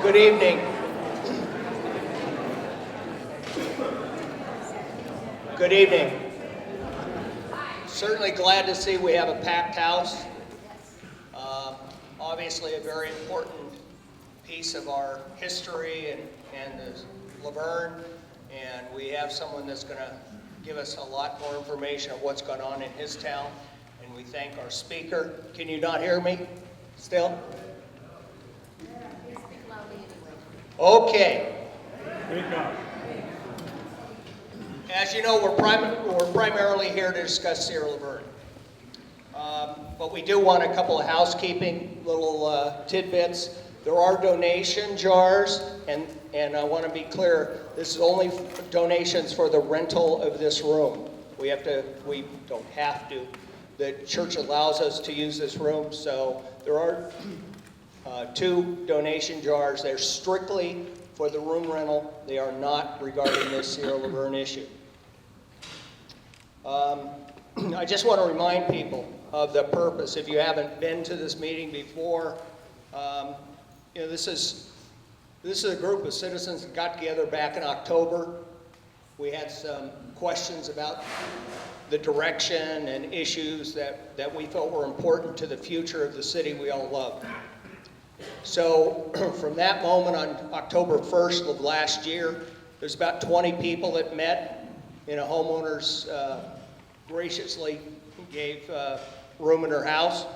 Good evening. Good evening. Certainly glad to see we have a packed house. Obviously a very important piece of our history and the LaVerne, and we have someone that's going to give us a lot more information of what's going on in his town, and we thank our speaker. Can you not hear me still? Okay. As you know, we're primarily here to discuss Sierra LaVerne. But we do want a couple of housekeeping little tidbits. There are donation jars, and I want to be clear, this is only donations for the rental of this room. We don't have to. The church allows us to use this room, so there are 2 donation jars. They're strictly for the room rental. They are not regarding this Sierra LaVerne issue. I just want to remind people of the purpose. If you haven't been to this meeting before, this is a group of citizens that got together back in October. We had some questions about the direction and issues that we felt were important to the future of the city we all love. So from that moment on October 1st of last year, there's about 20 people that met in a homeowner's graciously gave room in her house.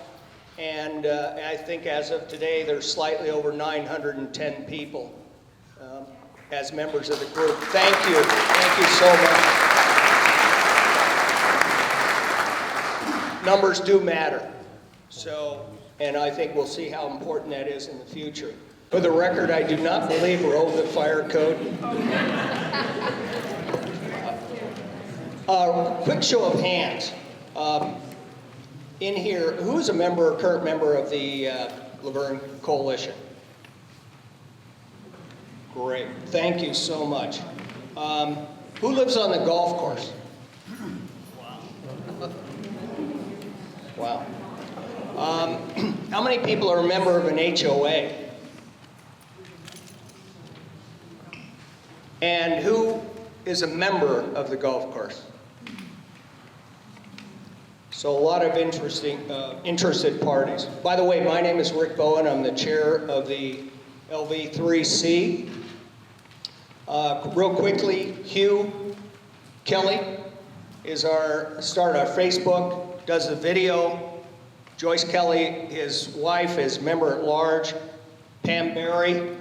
And I think as of today, there's slightly over 910 people as members of the group. Thank you. Thank you so much. Numbers do matter. And I think we'll see how important that is in the future. For the record, I do not believe we're over the fire code. Quick show of hands. In here, who's a member, current member of the LaVerne Coalition? Great, thank you so much. Who lives on the golf course? Wow. How many people are a member of an HOA? And who is a member of the golf course? So a lot of interested parties. By the way, my name is Rick Bowen. I'm the chair of the LV3C. Real quickly, Hugh Kelly started our Facebook, does the video. Joyce Kelly, his wife, is member at large. Pam Berry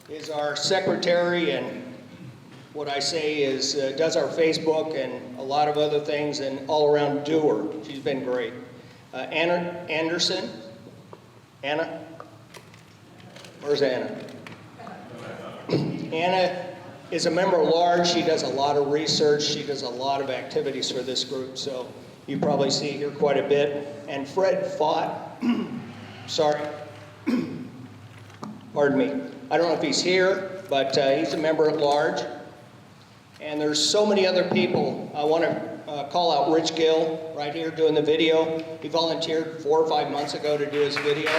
is our secretary, and what I say is does our Facebook and a lot of other things, and all around doer. She's been great. Anna Anderson. Anna? Where's Anna? Anna is a member at large. She does a lot of research. She does a lot of activities for this group, so you probably see her quite a bit. And Fred Fott, sorry, pardon me. I don't know if he's here, but he's a member at large. And there's so many other people. I want to call out Rich Gill right here doing the video. He volunteered 4 or 5 months ago to do his video.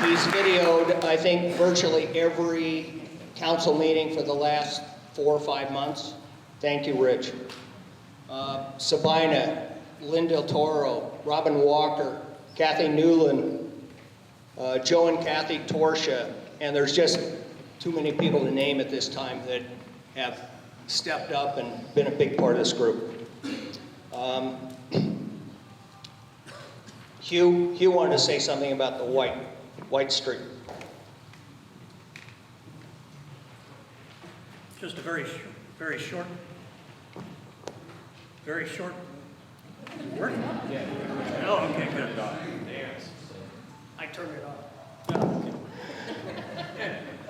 He's videoed, I think, virtually every council meeting for the last 4 or 5 months. Thank you, Rich. Sabina, Lynn Del Toro, Robin Walker, Kathy Newland, Joe and Kathy Torsha, and there's just too many people to name at this time that have stepped up and been a big part of this group. Hugh wanted to say something about the White Street. Just a very short word? Yeah. Oh, okay, good. I turned it off.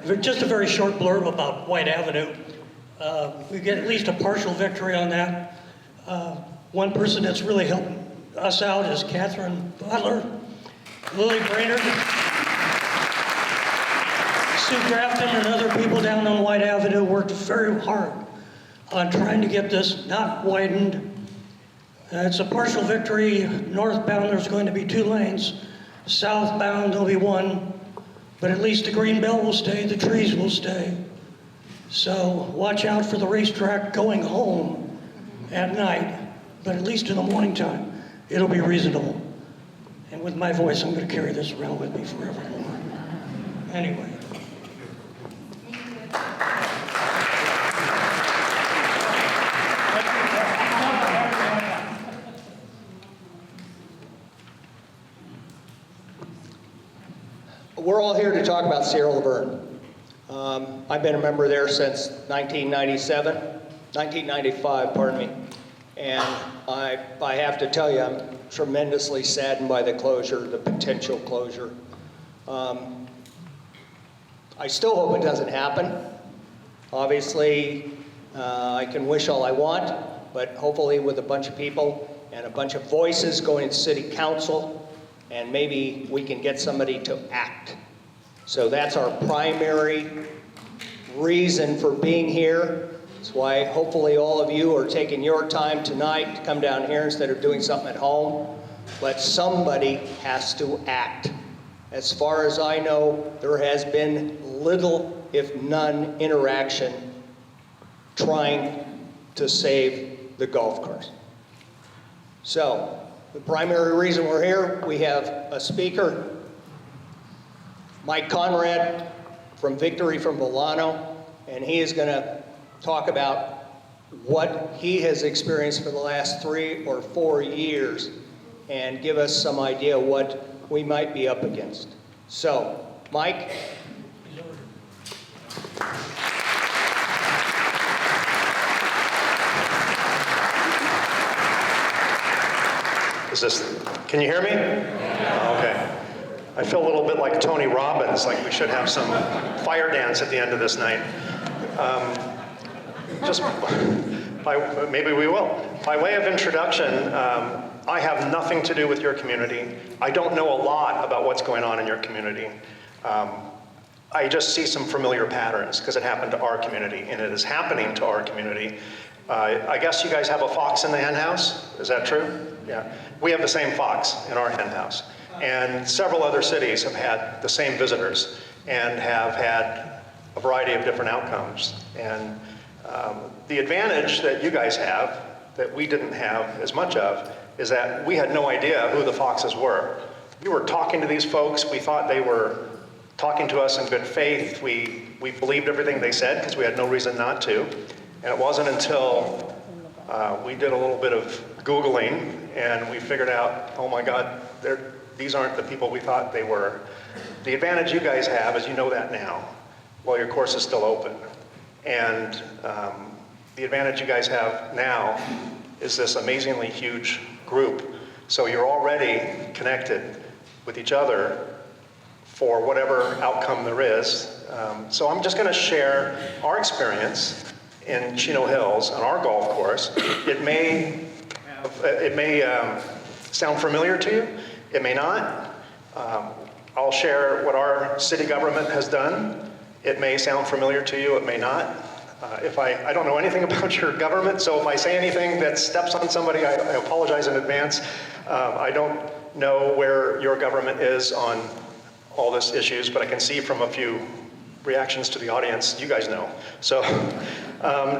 Okay. Just a very short blurb about White Avenue. We get at least a partial victory on that. One person that's really helped us out is Catherine Butler, Lily Brainerd, Sue Grafton, and other people down on White Avenue worked very hard on trying to get this not widened. It's a partial victory. Northbound, there's going to be 2 lanes. Southbound, there'll be one, but at least the green belt will stay, the trees will stay. So watch out for the racetrack going home at night, but at least in the morning time, it'll be reasonable. And with my voice, I'm going to carry this around with me forevermore. Anyway. We're all here to talk about Sierra LaVerne. I've been a member there since 1995, pardon me. And I have to tell you, I'm tremendously saddened by the closure, the potential closure. I still hope it doesn't happen. Obviously, I can wish all I want, but hopefully with a bunch of people and a bunch of voices going to city council, and maybe we can get somebody to act. So that's our primary reason for being here. That's why hopefully all of you are taking your time tonight to come down here instead of doing something at home. But somebody has to act. As far as I know, there has been little, if none, interaction trying to save the golf course. So, the primary reason we're here, we have a speaker, Mike Konrad from Victory from Vellano, and he is going to talk about what he has experienced for the last 3 or 4 years and give us some idea what we might be up against. So, Mike. Can you hear me? Yeah. Okay. I feel a little bit like Tony Robbins, like we should have some fire dance at the end of this night. Maybe we will. By way of introduction, I have nothing to do with your community. I don't know a lot about what's going on in your community. I just see some familiar patterns because it happened to our community, and it is happening to our community. I guess you guys have a fox in the hen house? Is that true? Yeah. We have the same fox in our hen house. And several other cities have had the same visitors and have had a variety of different outcomes. And the advantage that you guys have that we didn't have as much of is that we had no idea who the foxes were. We were talking to these folks. We thought they were talking to us in good faith. We believed everything they said because we had no reason not to. And it wasn't until we did a little bit of Googling and we figured out, oh my God, these aren't the people we thought they were. The advantage you guys have is you know that now, while your course is still open. And the advantage you guys have now is this amazingly huge group. So you're already connected with each other for whatever outcome there is. So I'm just gonna share our experience in Chino Hills on our golf course. It may sound familiar to you, it may not. I'll share what our city government has done. It may sound familiar to you, it may not. I don't know anything about your government, so if I say anything that steps on somebody, I apologize in advance. I don't know where your government is on all these issues, but I can see from a few reactions to the audience, you guys know. So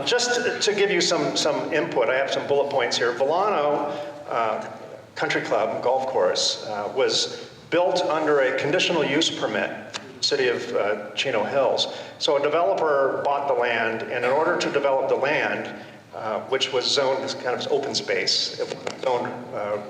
just to give you some input, I have some bullet points here. Vellano Country Club Golf Course was built under a conditional use permit, city of Chino Hills. So a developer bought the land, and in order to develop the land, which was zoned as kind of open space, it was zoned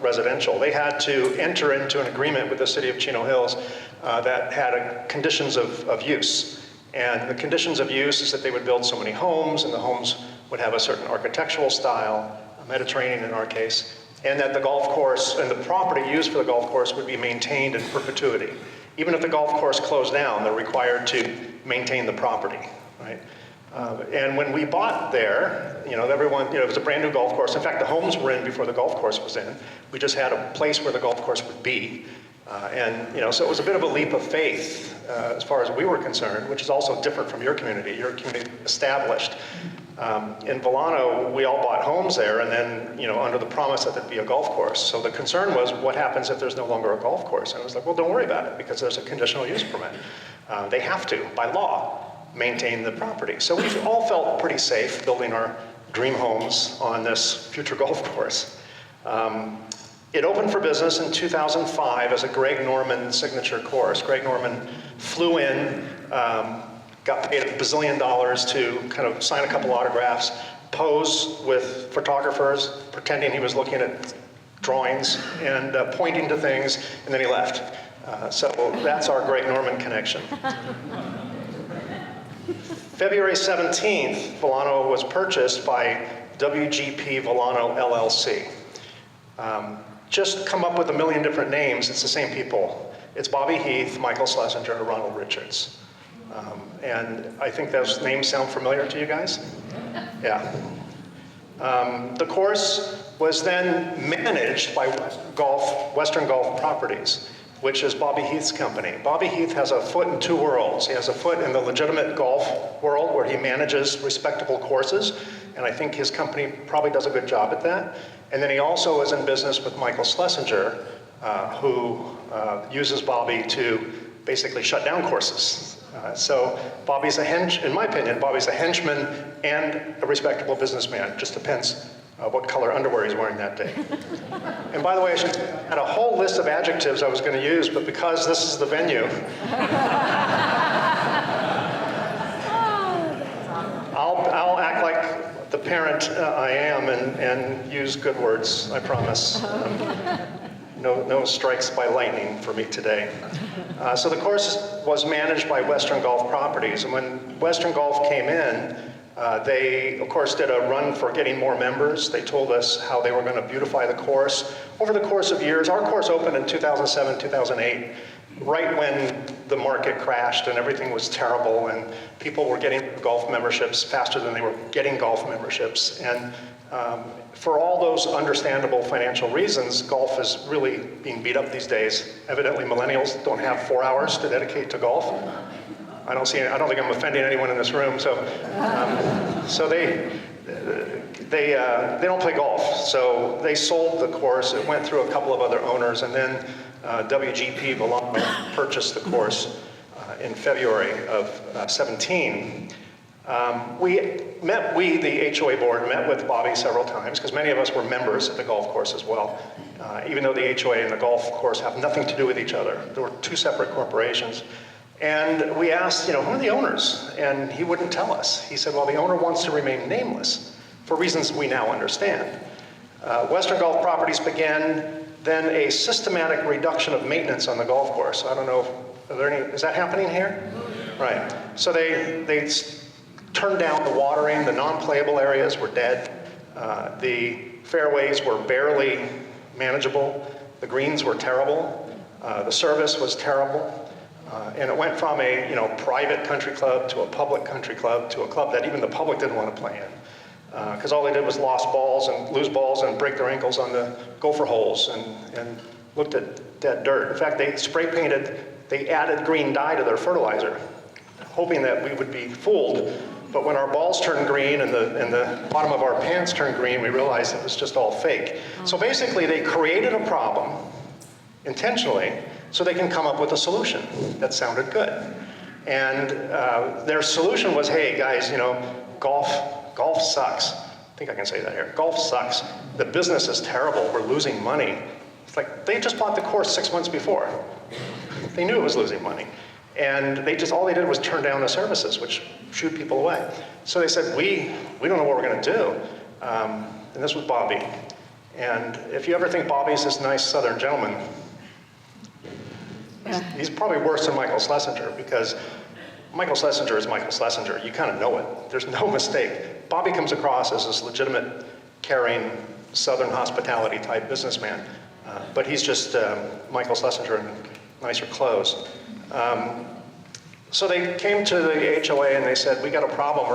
residential, they had to enter into an agreement with the city of Chino Hills that had conditions of use. And the conditions of use is that they would build so many homes, and the homes would have a certain architectural style, Mediterranean in our case, and that the golf course and the property used for the golf course would be maintained in perpetuity. Even if the golf course closed down, they're required to maintain the property, right? And when we bought there, everyone, it was a brand new golf course. In fact, the homes were in before the golf course was in. We just had a place where the golf course would be. So it was a bit of a leap of faith as far as we were concerned, which is also different from your community. Your community established. In Vellano, we all bought homes there, and then, under the promise that there'd be a golf course. So the concern was, what happens if there's no longer a golf course? And it was like, well, don't worry about it, because there's a conditional use permit. They have to, by law, maintain the property. So we all felt pretty safe building our dream homes on this future golf course. It opened for business in 2005 as a Greg Norman signature course. Greg Norman flew in, got paid $1 bazillion to kind of sign a couple autographs, pose with photographers, pretending he was looking at drawings and pointing to things, and then he left. So that's our Greg Norman connection. February 17th, Vellano was purchased by WGP Vellano LLC. Just come up with a million different names, it's the same people. It's Bobby Heath, Michael Schlesinger, and Ronald Richards. And I think those names sound familiar to you guys? Yeah. The course was then managed by Western Golf Properties, which is Bobby Heath's company. Bobby Heath has a foot in two worlds. He has a foot in the legitimate golf world where he manages respectable courses, and I think his company probably does a good job at that. And then he also is in business with Michael Schlesinger, who uses Bobby to basically shut down courses. So Bobby's in my opinion, Bobby's a henchman and a respectable businessman. It just depends what color underwear he's wearing that day. And by the way, I had a whole list of adjectives I was going to use, but because this is the venue, I'll act like the parent I am and use good words, I promise. No strikes by lightning for me today. So the course was managed by Western Golf Properties, and when Western Golf came in, they, of course, did a run for getting more members. They told us how they were going to beautify the course. Over the course of years, our course opened in 2007, 2008, right when the market crashed and everything was terrible and people were getting golf memberships faster than they were getting golf memberships. And for all those understandable financial reasons, golf is really being beat up these days. Evidently, millennials don't have 4 hours to dedicate to golf. I don't think I'm offending anyone in this room. So they don't play golf. So they sold the course. It went through a couple of other owners, and then WGP Vellano purchased the course in February of 17. The HOA board met with Bobby several times, because many of us were members at the golf course as well. Even though the HOA and the golf course have nothing to do with each other. There were two separate corporations. And we asked, who are the owners? And he wouldn't tell us. He said, well, the owner wants to remain nameless for reasons we now understand. Western Golf Properties began then a systematic reduction of maintenance on the golf course. I don't know, is that happening here? Right. So they turned down the watering, the non-playable areas were dead. The fairways were barely manageable. The greens were terrible. The service was terrible. And it went from a private country club to a public country club to a club that even the public didn't want to play in. Because all they did was lose balls and break their ankles on the gopher holes and looked at dead dirt. In fact, they added green dye to their fertilizer, hoping that we would be fooled. But when our balls turned green and the bottom of our pants turned green, we realized it was just all fake. So basically, they created a problem intentionally so they can come up with a solution that sounded good. And their solution was, hey guys, golf sucks. I think I can say that here. Golf sucks. The business is terrible. We're losing money. It's like they just bought the course 6 months before. They knew it was losing money. And all they did was turn down the services, which shooed people away. So they said, we don't know what we're going to do. And this was Bobby. And if you ever think Bobby's this nice Southern gentleman, he's probably worse than Michael Schlesinger, because Michael Schlesinger is Michael Schlesinger. You kind of know it. There's no mistake. Bobby comes across as this legitimate, caring, Southern hospitality type businessman. But he's just Michael Schlesinger in nicer clothes. So they came to the HOA and they said, we got a problem. I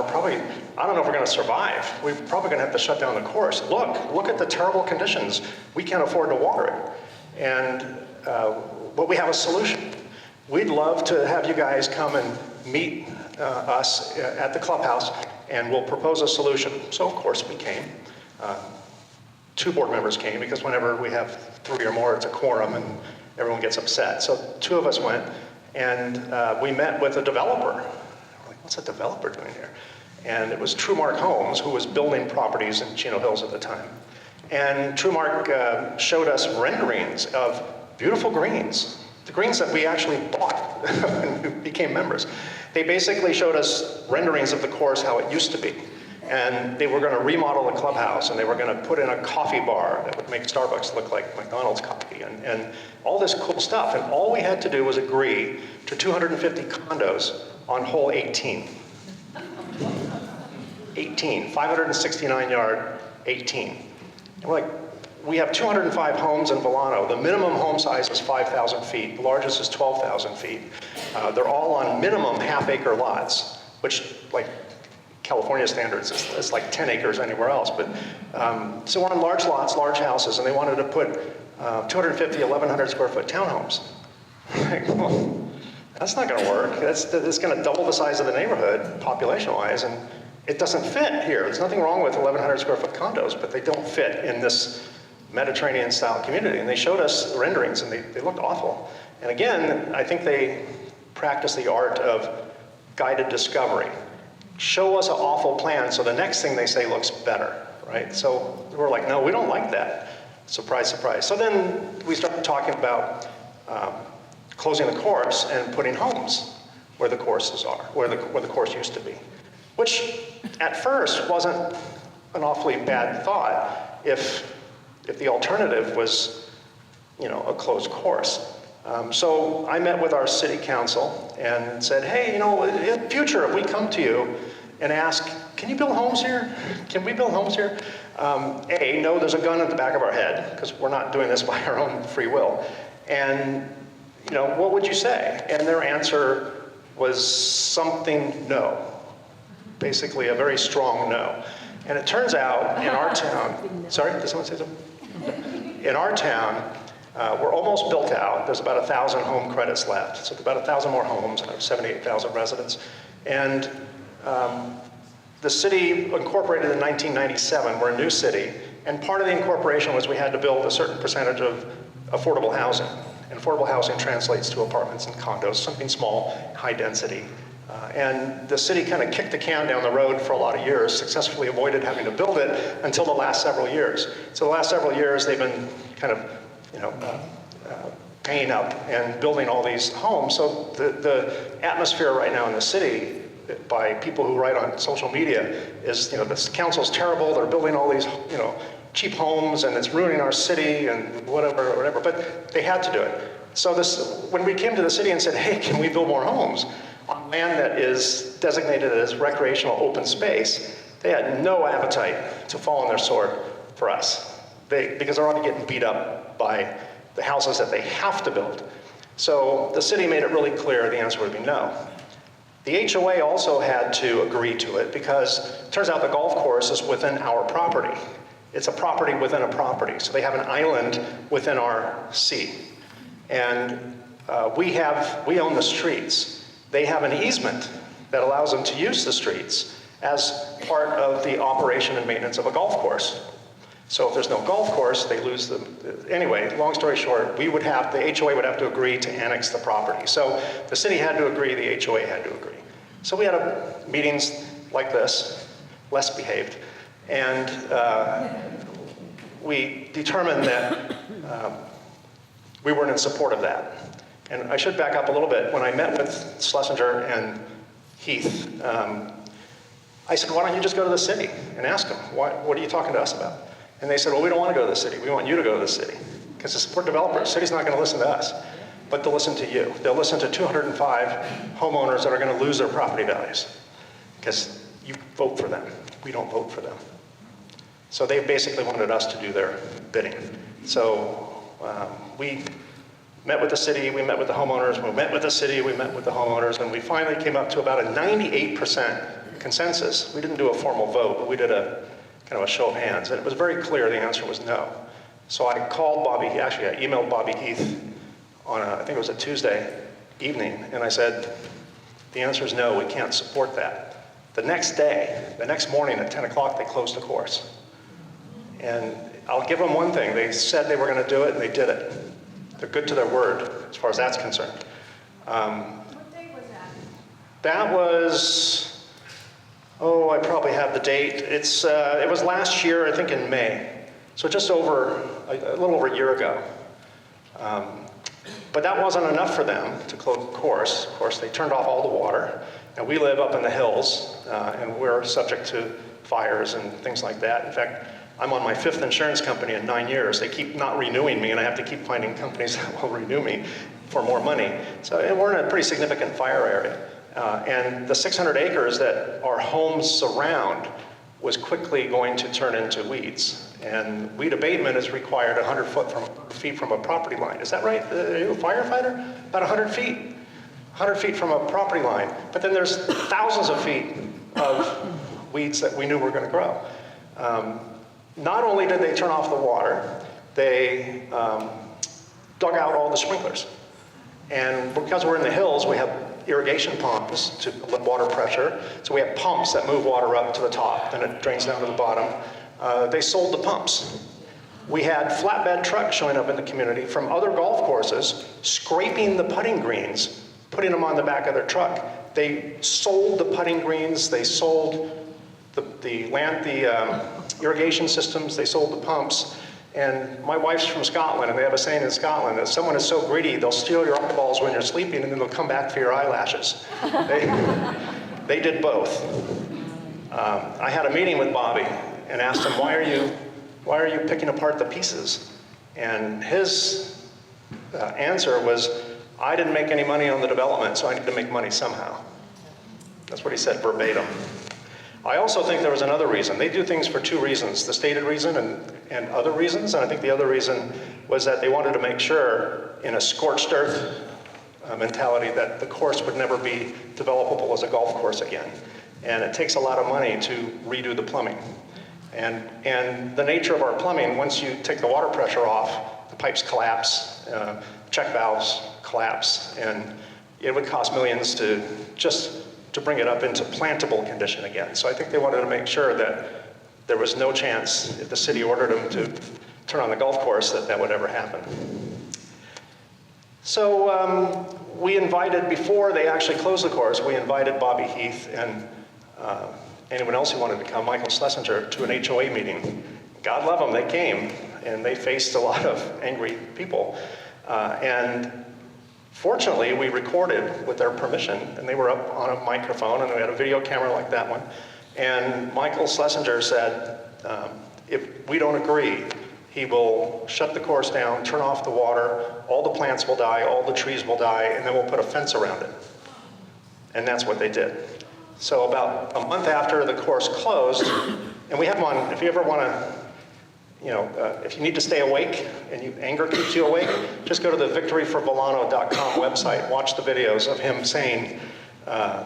don't know if we're going to survive. We're probably going to have to shut down the course. Look at the terrible conditions. We can't afford to water it. And but we have a solution. We'd love to have you guys come and meet us at the clubhouse, and we'll propose a solution. So of course we came. 2 board members came, because whenever we have 3 or more, it's a quorum and everyone gets upset. So 2 of us went, and we met with a developer. We're like, what's a developer doing here? And it was Trumark Homes, who was building properties in Chino Hills at the time. And Trumark showed us renderings of beautiful greens, the greens that we actually bought when we became members. They basically showed us renderings of the course, how it used to be. And they were going to remodel the clubhouse, and they were going to put in a coffee bar that would make Starbucks look like McDonald's coffee, and all this cool stuff. And all we had to do was agree to 250 condos on hole 18. 569 yard, 18. And we're like, we have 205 homes in Vellano. The minimum home size is 5,000 feet. The largest is 12,000 feet. They're all on minimum half-acre lots, which, like California standards, is like 10 acres anywhere else. But so we're on large lots, large houses, and they wanted to put 250, 1,100 square foot townhomes. Like, well, that's not going to work. It's going to double the size of the neighborhood, population-wise, and it doesn't fit here. There's nothing wrong with 1,100 square foot condos, but they don't fit in this Mediterranean-style community. And they showed us renderings, and they looked awful. And again, I think they practice the art of guided discovery. Show us an awful plan, so the next thing they say looks better, right? So we're like, no, we don't like that. Surprise, surprise. So then we started talking about closing the course and putting homes where the courses are, where the course used to be. Which, at first, wasn't an awfully bad thought if the alternative was, a closed course. So I met with our city council and said, hey, in the future, if we come to you and ask, can you build homes here? Can we build homes here? A, no, there's a gun at the back of our head, because we're not doing this by our own free will. And, what would you say? And their answer was something no. Basically a very strong no. And it turns out in our town, sorry, did someone say something? In our town, we're almost built out. There's about 1,000 home credits left. So about 1,000 more homes, and 78,000 residents. And the city incorporated in 1997. We're a new city. And part of the incorporation was we had to build a certain percentage of affordable housing. And affordable housing translates to apartments and condos, something small, high density. And the city kind of kicked the can down the road for a lot of years, successfully avoided having to build it until the last several years. So the last several years, they've been kind of, paying up and building all these homes. So the atmosphere right now in the city, by people who write on social media, is, this council's terrible. They're building all these, cheap homes, and it's ruining our city, and whatever. But they had to do it. So when we came to the city and said, hey, can we build more homes on land that is designated as recreational open space, they had no appetite to fall on their sword for us, because they're already getting beat up by the houses that they have to build. So the city made it really clear the answer would be no. The HOA also had to agree to it, because it turns out the golf course is within our property. It's a property within a property, so they have an island within our sea. And we own the streets. They have an easement that allows them to use the streets as part of the operation and maintenance of a golf course. So if there's no golf course, they lose them. Anyway, long story short, the HOA would have to agree to annex the property. So the city had to agree, the HOA had to agree. So we had meetings like this, less behaved, and we determined that we weren't in support of that. And I should back up a little bit. When I met with Schlesinger and Heath, I said, why don't you just go to the city and ask them, what are you talking to us about? And they said, well, we don't want to go to the city. We want you to go to the city. Because we're developers. The city's not going to listen to us, but they'll listen to you. They'll listen to 205 homeowners that are going to lose their property values, because you vote for them. We don't vote for them. So they basically wanted us to do their bidding. So we met with the city, we met with the homeowners, we met with the city, we met with the homeowners, and we finally came up to about a 98% consensus. We didn't do a formal vote, but we did a kind of a show of hands, and it was very clear the answer was no. So I called Bobby, actually I emailed Bobby Heath I think it was a Tuesday evening, and I said, the answer is no, we can't support that. The next day, the next morning at 10 o'clock, they closed the course. And I'll give them one thing, they said they were gonna do it, and they did it. They're good to their word, as far as that's concerned. What day was that? That was, oh, I probably have the date. It was last year, I think in May. So just over, a little over a year ago. But that wasn't enough for them to close the course. Of course, they turned off all the water. And we live up in the hills, and we're subject to fires and things like that. In fact, I'm on my 5th insurance company in 9 years. They keep not renewing me, and I have to keep finding companies that will renew me for more money. So and we're in a pretty significant fire area. And the 600 acres that our homes surround was quickly going to turn into weeds. And weed abatement is required 100 feet from a property line. Is that right? Are you a firefighter? About 100 feet. 100 feet from a property line. But then there's thousands of feet of weeds that we knew were going to grow. Not only did they turn off the water, they dug out all the sprinklers. And because we're in the hills, we have irrigation pumps to lift water pressure. So we have pumps that move water up to the top, then it drains down to the bottom. They sold the pumps. We had flatbed trucks showing up in the community from other golf courses, scraping the putting greens, putting them on the back of their truck. They sold the putting greens, they sold the irrigation systems, they sold the pumps. And my wife's from Scotland, and they have a saying in Scotland that someone is so greedy, they'll steal your eyeballs when you're sleeping, and then they'll come back for your eyelashes. They did both. I had a meeting with Bobby and asked him, why are you picking apart the pieces? And his answer was, I didn't make any money on the development, so I need to make money somehow. That's what he said verbatim. I also think there was another reason. They do things for 2 reasons, the stated reason and other reasons. And I think the other reason was that they wanted to make sure in a scorched earth mentality that the course would never be developable as a golf course again. And it takes a lot of money to redo the plumbing. And the nature of our plumbing, once you take the water pressure off, the pipes collapse, check valves collapse, and it would cost millions to bring it up into plantable condition again. So I think they wanted to make sure that there was no chance, if the city ordered them to turn on the golf course, that would ever happen. So we invited, before they actually closed the course, we invited Bobby Heath and anyone else who wanted to come, Michael Schlesinger, to an HOA meeting. God love them, they came, and they faced a lot of angry people. And fortunately, we recorded with their permission, and they were up on a microphone, and we had a video camera like that one. And Michael Schlesinger said, if we don't agree, he will shut the course down, turn off the water, all the plants will die, all the trees will die, and then we'll put a fence around it. And that's what they did. So about a month after the course closed, and we have them on, if you ever want to, if you need to stay awake and anger keeps you awake, just go to the victoryforvellano.com website, watch the videos of him saying,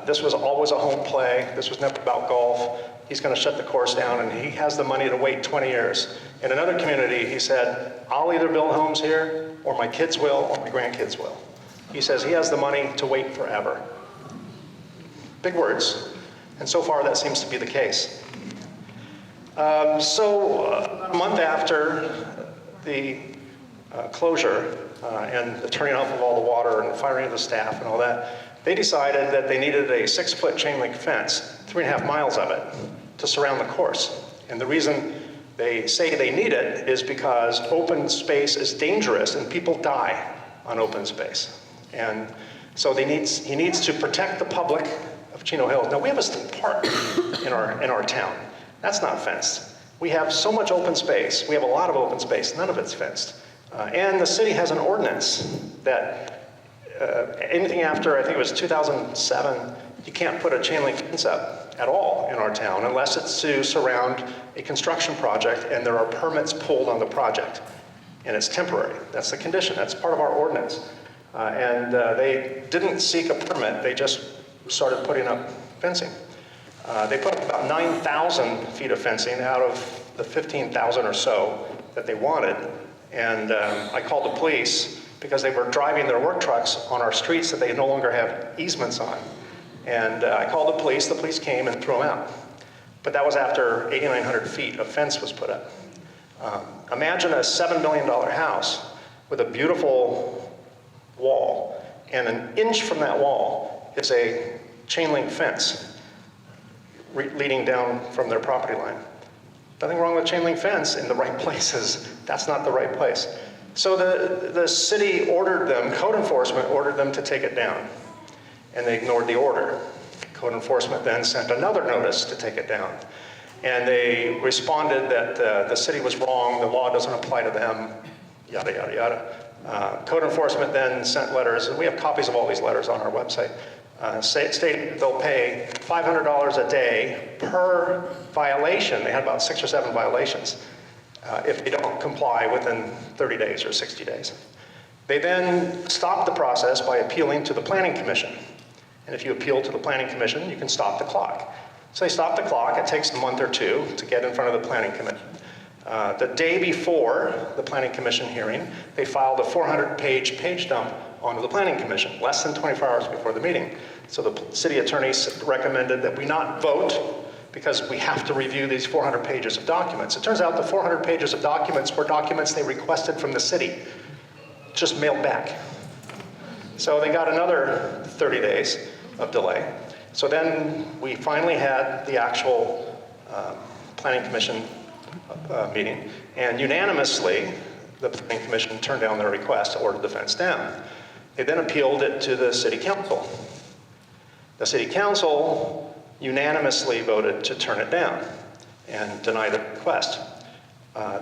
this was always a home play, this was never about golf, he's going to shut the course down, and he has the money to wait 20 years. In another community, he said, I'll either build homes here, or my kids will, or my grandkids will. He says he has the money to wait forever. Big words, and so far that seems to be the case. A month after the closure and the turning off of all the water and the firing of the staff and all that, they decided that they needed a 6-foot chain link fence, 3.5 miles of it, to surround the course. And the reason they say they need it is because open space is dangerous and people die on open space. And so he needs to protect the public of Chino Hills. Now we have a state park in our town. That's not fenced. We have so much open space. We have a lot of open space. None of it's fenced. And the city has an ordinance that anything after, I think it was 2007, you can't put a chain link fence up at all in our town unless it's to surround a construction project and there are permits pulled on the project. And it's temporary. That's the condition. That's part of our ordinance. They didn't seek a permit. They just started putting up fencing. They put up about 9,000 feet of fencing out of the 15,000 or so that they wanted. And I called the police because they were driving their work trucks on our streets that they no longer have easements on. And I called the police came and threw them out. But that was after 8,900 feet of fence was put up. Imagine a $7 million house with a beautiful wall, and an inch from that wall is a chain link fence leading down from their property line. Nothing wrong with chain link fence in the right places. That's not the right place. So the city ordered them, code enforcement ordered them to take it down, and they ignored the order. Code enforcement then sent another notice to take it down. And they responded that the city was wrong, the law doesn't apply to them, yada, yada, yada. Code enforcement then sent letters, and we have copies of all these letters on our website, stating they'll pay $500 a day per violation. They had about 6 or 7 violations if they don't comply within 30 days or 60 days. They then stopped the process by appealing to the Planning Commission. And if you appeal to the Planning Commission, you can stop the clock. So they stopped the clock. It takes a month or 2 to get in front of the Planning Commission. The day before the Planning Commission hearing, they filed a 400-page page dump onto the Planning Commission, less than 24 hours before the meeting. So the city attorneys recommended that we not vote because we have to review these 400 pages of documents. It turns out the 400 pages of documents were documents they requested from the city, just mailed back. So they got another 30 days of delay. So then we finally had the actual Planning Commission meeting, and unanimously, the Planning Commission turned down their request to order the fence down. They then appealed it to the City Council. The City Council unanimously voted to turn it down and deny the request.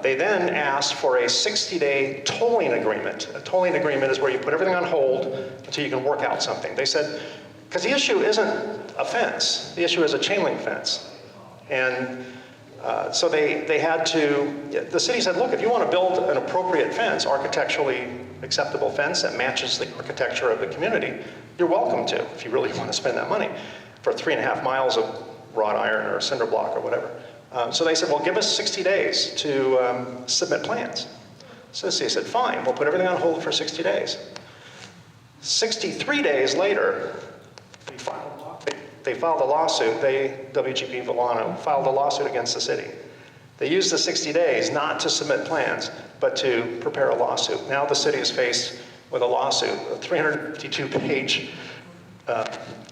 They then asked for a 60-day tolling agreement. A tolling agreement is where you put everything on hold until you can work out something. They said, because the issue isn't a fence, the issue is a chain link fence. And so they had to, the city said, look, if you want to build an appropriate fence, architecturally acceptable fence that matches the architecture of the community, you're welcome to, if you really want to spend that money for 3.5 miles of wrought iron or cinder block or whatever. So they said, well, give us 60 days to submit plans. So the city said, fine, we'll put everything on hold for 60 days. 63 days later, they filed a lawsuit. WGP Vellano filed a lawsuit against the city. They used the 60 days not to submit plans, but to prepare a lawsuit. Now the city is faced with a lawsuit, a 352-page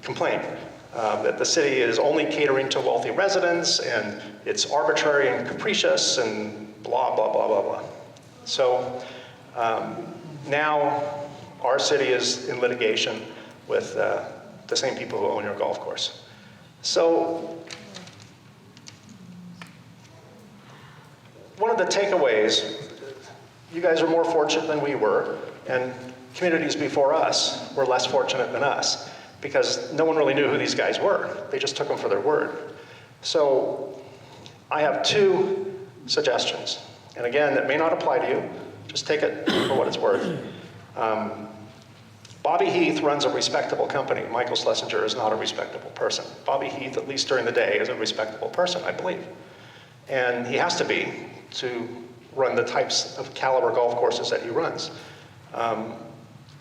complaint that the city is only catering to wealthy residents, and it's arbitrary and capricious, and blah, blah, blah, blah, blah. So now our city is in litigation with the same people who own your golf course. So one of the takeaways, you guys are more fortunate than we were, and communities before us were less fortunate than us, because no one really knew who these guys were. They just took them for their word. So I have 2 suggestions. And again, that may not apply to you. Just take it for what it's worth. Bobby Heath runs a respectable company. Michael Schlesinger is not a respectable person. Bobby Heath, at least during the day, is a respectable person, I believe. And he has to be to run the types of caliber golf courses that he runs.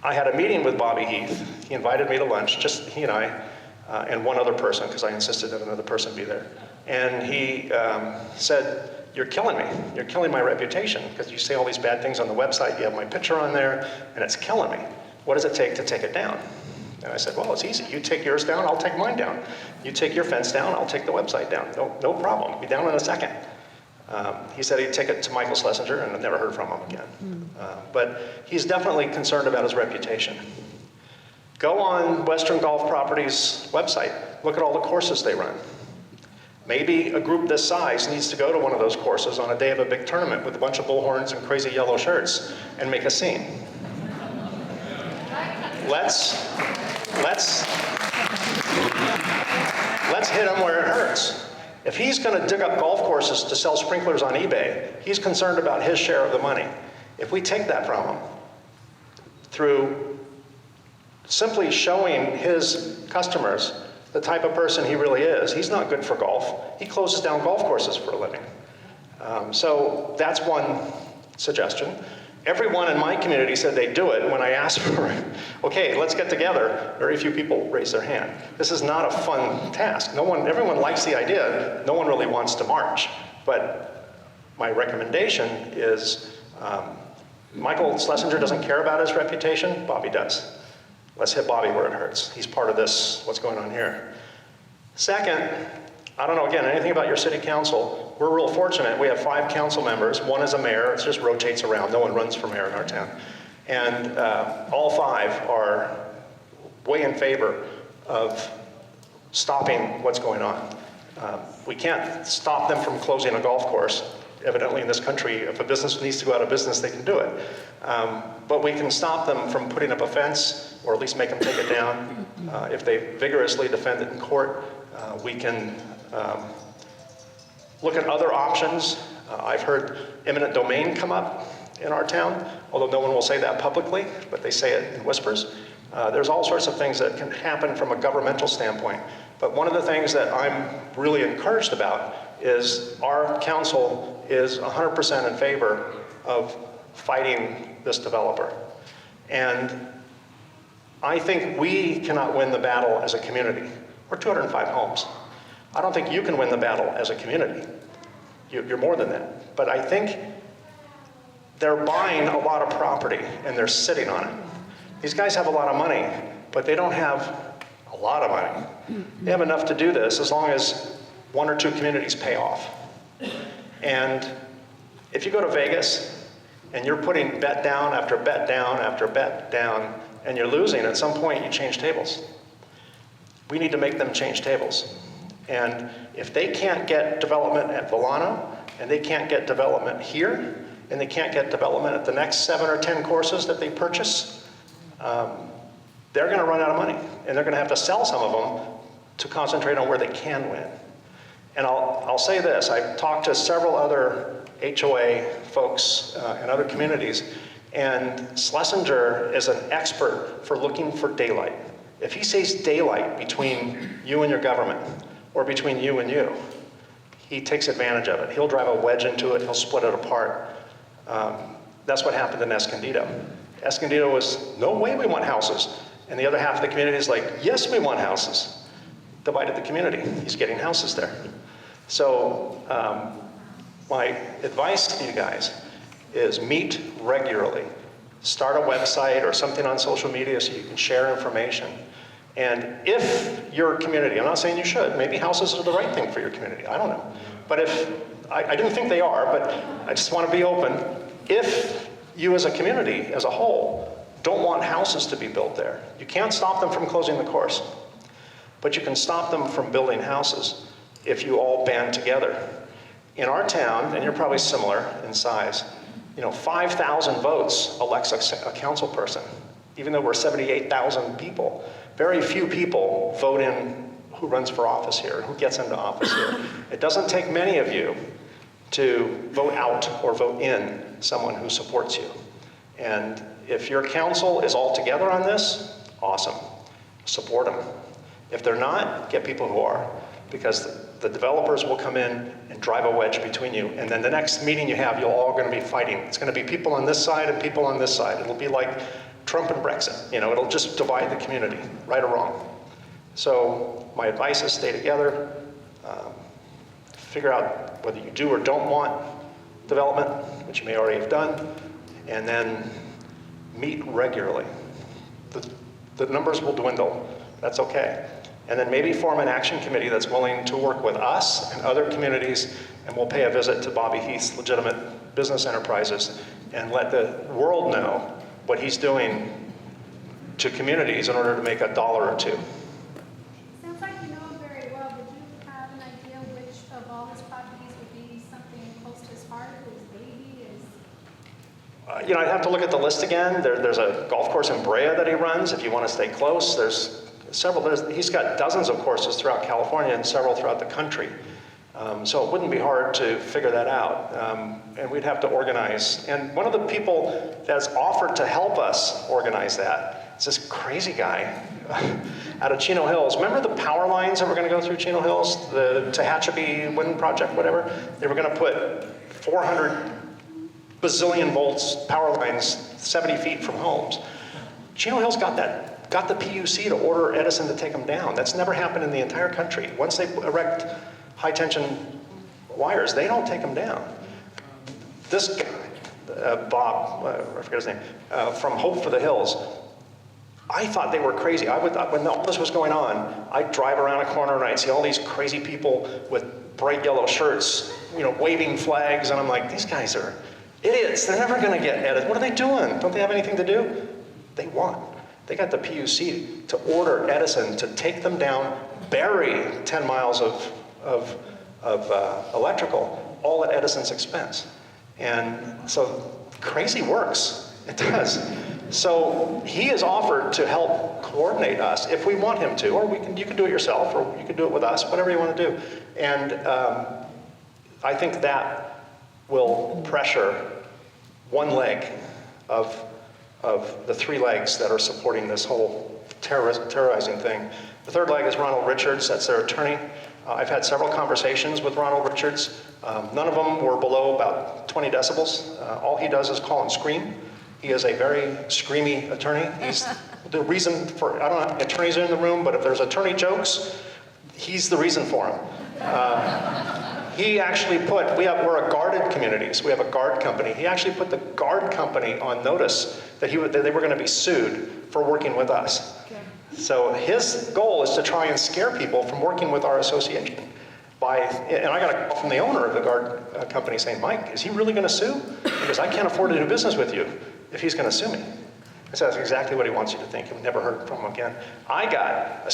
I had a meeting with Bobby Heath. He invited me to lunch, just he and I, and one other person, because I insisted that another person be there. And he said, you're killing me. You're killing my reputation, because you say all these bad things on the website, you have my picture on there, and it's killing me. What does it take to take it down? And I said, well, it's easy. You take yours down, I'll take mine down. You take your fence down, I'll take the website down. No problem. Be down in a second. He said he'd take it to Michael Schlesinger, and I've never heard from him again. But he's definitely concerned about his reputation. Go on Western Golf Properties' website. Look at all the courses they run. Maybe a group this size needs to go to one of those courses on a day of a big tournament with a bunch of bullhorns and crazy yellow shirts and make a scene. Let's hit him where it hurts. If he's going to dig up golf courses to sell sprinklers on eBay, he's concerned about his share of the money. If we take that from him through simply showing his customers the type of person he really is, he's not good for golf. He closes down golf courses for a living. So that's one suggestion. Everyone in my community said they'd do it. When I asked for it, okay, let's get together, very few people raised their hand. This is not a fun task. Everyone likes the idea. No one really wants to march. But my recommendation is, Michael Schlesinger doesn't care about his reputation. Bobby does. Let's hit Bobby where it hurts. He's part of this, what's going on here. Second, I don't know, again, anything about your city council. We're real fortunate. We have 5 council members. 1 is a mayor. It just rotates around. No one runs for mayor in our town. And all 5 are way in favor of stopping what's going on. We can't stop them from closing a golf course. Evidently in this country, if a business needs to go out of business, they can do it. But we can stop them from putting up a fence, or at least make them take it down. If they vigorously defend it in court, we can look at other options. I've heard eminent domain come up in our town, although no one will say that publicly, but they say it in whispers. There's all sorts of things that can happen from a governmental standpoint. But one of the things that I'm really encouraged about is our council is 100% in favor of fighting this developer. And I think we cannot win the battle as a community. We're 205 homes. I don't think you can win the battle as a community. You're more than that. But I think they're buying a lot of property and they're sitting on it. These guys have a lot of money, but they don't have a lot of money. They have enough to do this as long as 1 or 2 communities pay off. And if you go to Vegas and you're putting bet down after bet down after bet down and you're losing, at some point you change tables. We need to make them change tables. And if they can't get development at Vellano, and they can't get development here, and they can't get development at the next 7 or 10 courses that they purchase, they're gonna run out of money. And they're gonna have to sell some of them to concentrate on where they can win. And I'll say this, I've talked to several other HOA folks in other communities, and Schlesinger is an expert for looking for daylight. If he sees daylight between you and your government, or between you and you, he takes advantage of it. He'll drive a wedge into it, he'll split it apart. That's what happened in Escondido. Escondido was, no way we want houses. And the other half of the community is like, yes, we want houses. Divided the community. He's getting houses there. So my advice to you guys is meet regularly. Start a website or something on social media so you can share information. And if your community, I'm not saying you should, maybe houses are the right thing for your community, I don't know. But if, I didn't think they are, but I just want to be open. If you as a community, as a whole, don't want houses to be built there, you can't stop them from closing the course. But you can stop them from building houses if you all band together. In our town, and you're probably similar in size, 5,000 votes elects a council person. Even though we're 78,000 people, very few people vote in who runs for office here, who gets into office here. It doesn't take many of you to vote out or vote in someone who supports you. And if your council is all together on this, awesome, support them. If they're not, get people who are, because the developers will come in and drive a wedge between you, and then the next meeting you have, you're all gonna be fighting. It's gonna be people on this side and people on this side. It'll be like Trump and Brexit, it'll just divide the community, right or wrong. So my advice is stay together, figure out whether you do or don't want development, which you may already have done, and then meet regularly. The numbers will dwindle, that's okay. And then maybe form an action committee that's willing to work with us and other communities, and we'll pay a visit to Bobby Heath's legitimate business enterprises and let the world know what he's doing to communities in order to make $1 or $2. Sounds like you know him very well. Would you have an idea which of all his properties would be something close to his heart, his baby, his... I'd have to look at the list again. There's a golf course in Brea that he runs, if you want to stay close. There's several, he's got dozens of courses throughout California and several throughout the country. So it wouldn't be hard to figure that out. And we'd have to organize. And one of the people that's offered to help us organize that is this crazy guy out of Chino Hills. Remember the power lines that were going to go through Chino Hills? The Tehachapi Wind Project, whatever? They were going to put 400 bazillion volts power lines 70 feet from homes. Chino Hill's got the PUC to order Edison to take them down. That's never happened in the entire country. Once they erect high tension wires, they don't take them down. This guy, Bob, I forget his name, from Hope for the Hills, I thought they were crazy. When all this was going on, I'd drive around a corner and I'd see all these crazy people with bright yellow shirts, waving flags, and I'm like, these guys are idiots. They're never going to get Edison. What are they doing? Don't they have anything to do? They won. They got the PUC to order Edison to take them down, bury 10 miles of electrical, all at Edison's expense. And so crazy works. It does. So he has offered to help coordinate us if we want him to, or you can do it yourself, or you can do it with us, whatever you want to do. And I think that will pressure one leg of the three legs that are supporting this whole terrorizing thing. The third leg is Ronald Richards, that's their attorney. I've had several conversations with Ronald Richards. None of them were below about 20 decibels. All he does is call and scream. He is a very screamy attorney. He's the reason for, I don't know how many attorneys are in the room, but if there's attorney jokes, he's the reason for them. He actually we're a guarded community, so we have a guard company. He actually put the guard company on notice that they were going to be sued for working with us. Okay. So his goal is to try and scare people from working with our association. And I got a call from the owner of the guard company saying, Mike, is he really going to sue? Because I can't afford to do business with you if he's going to sue me. I said, that's exactly what he wants you to think. You've never heard from him again. I got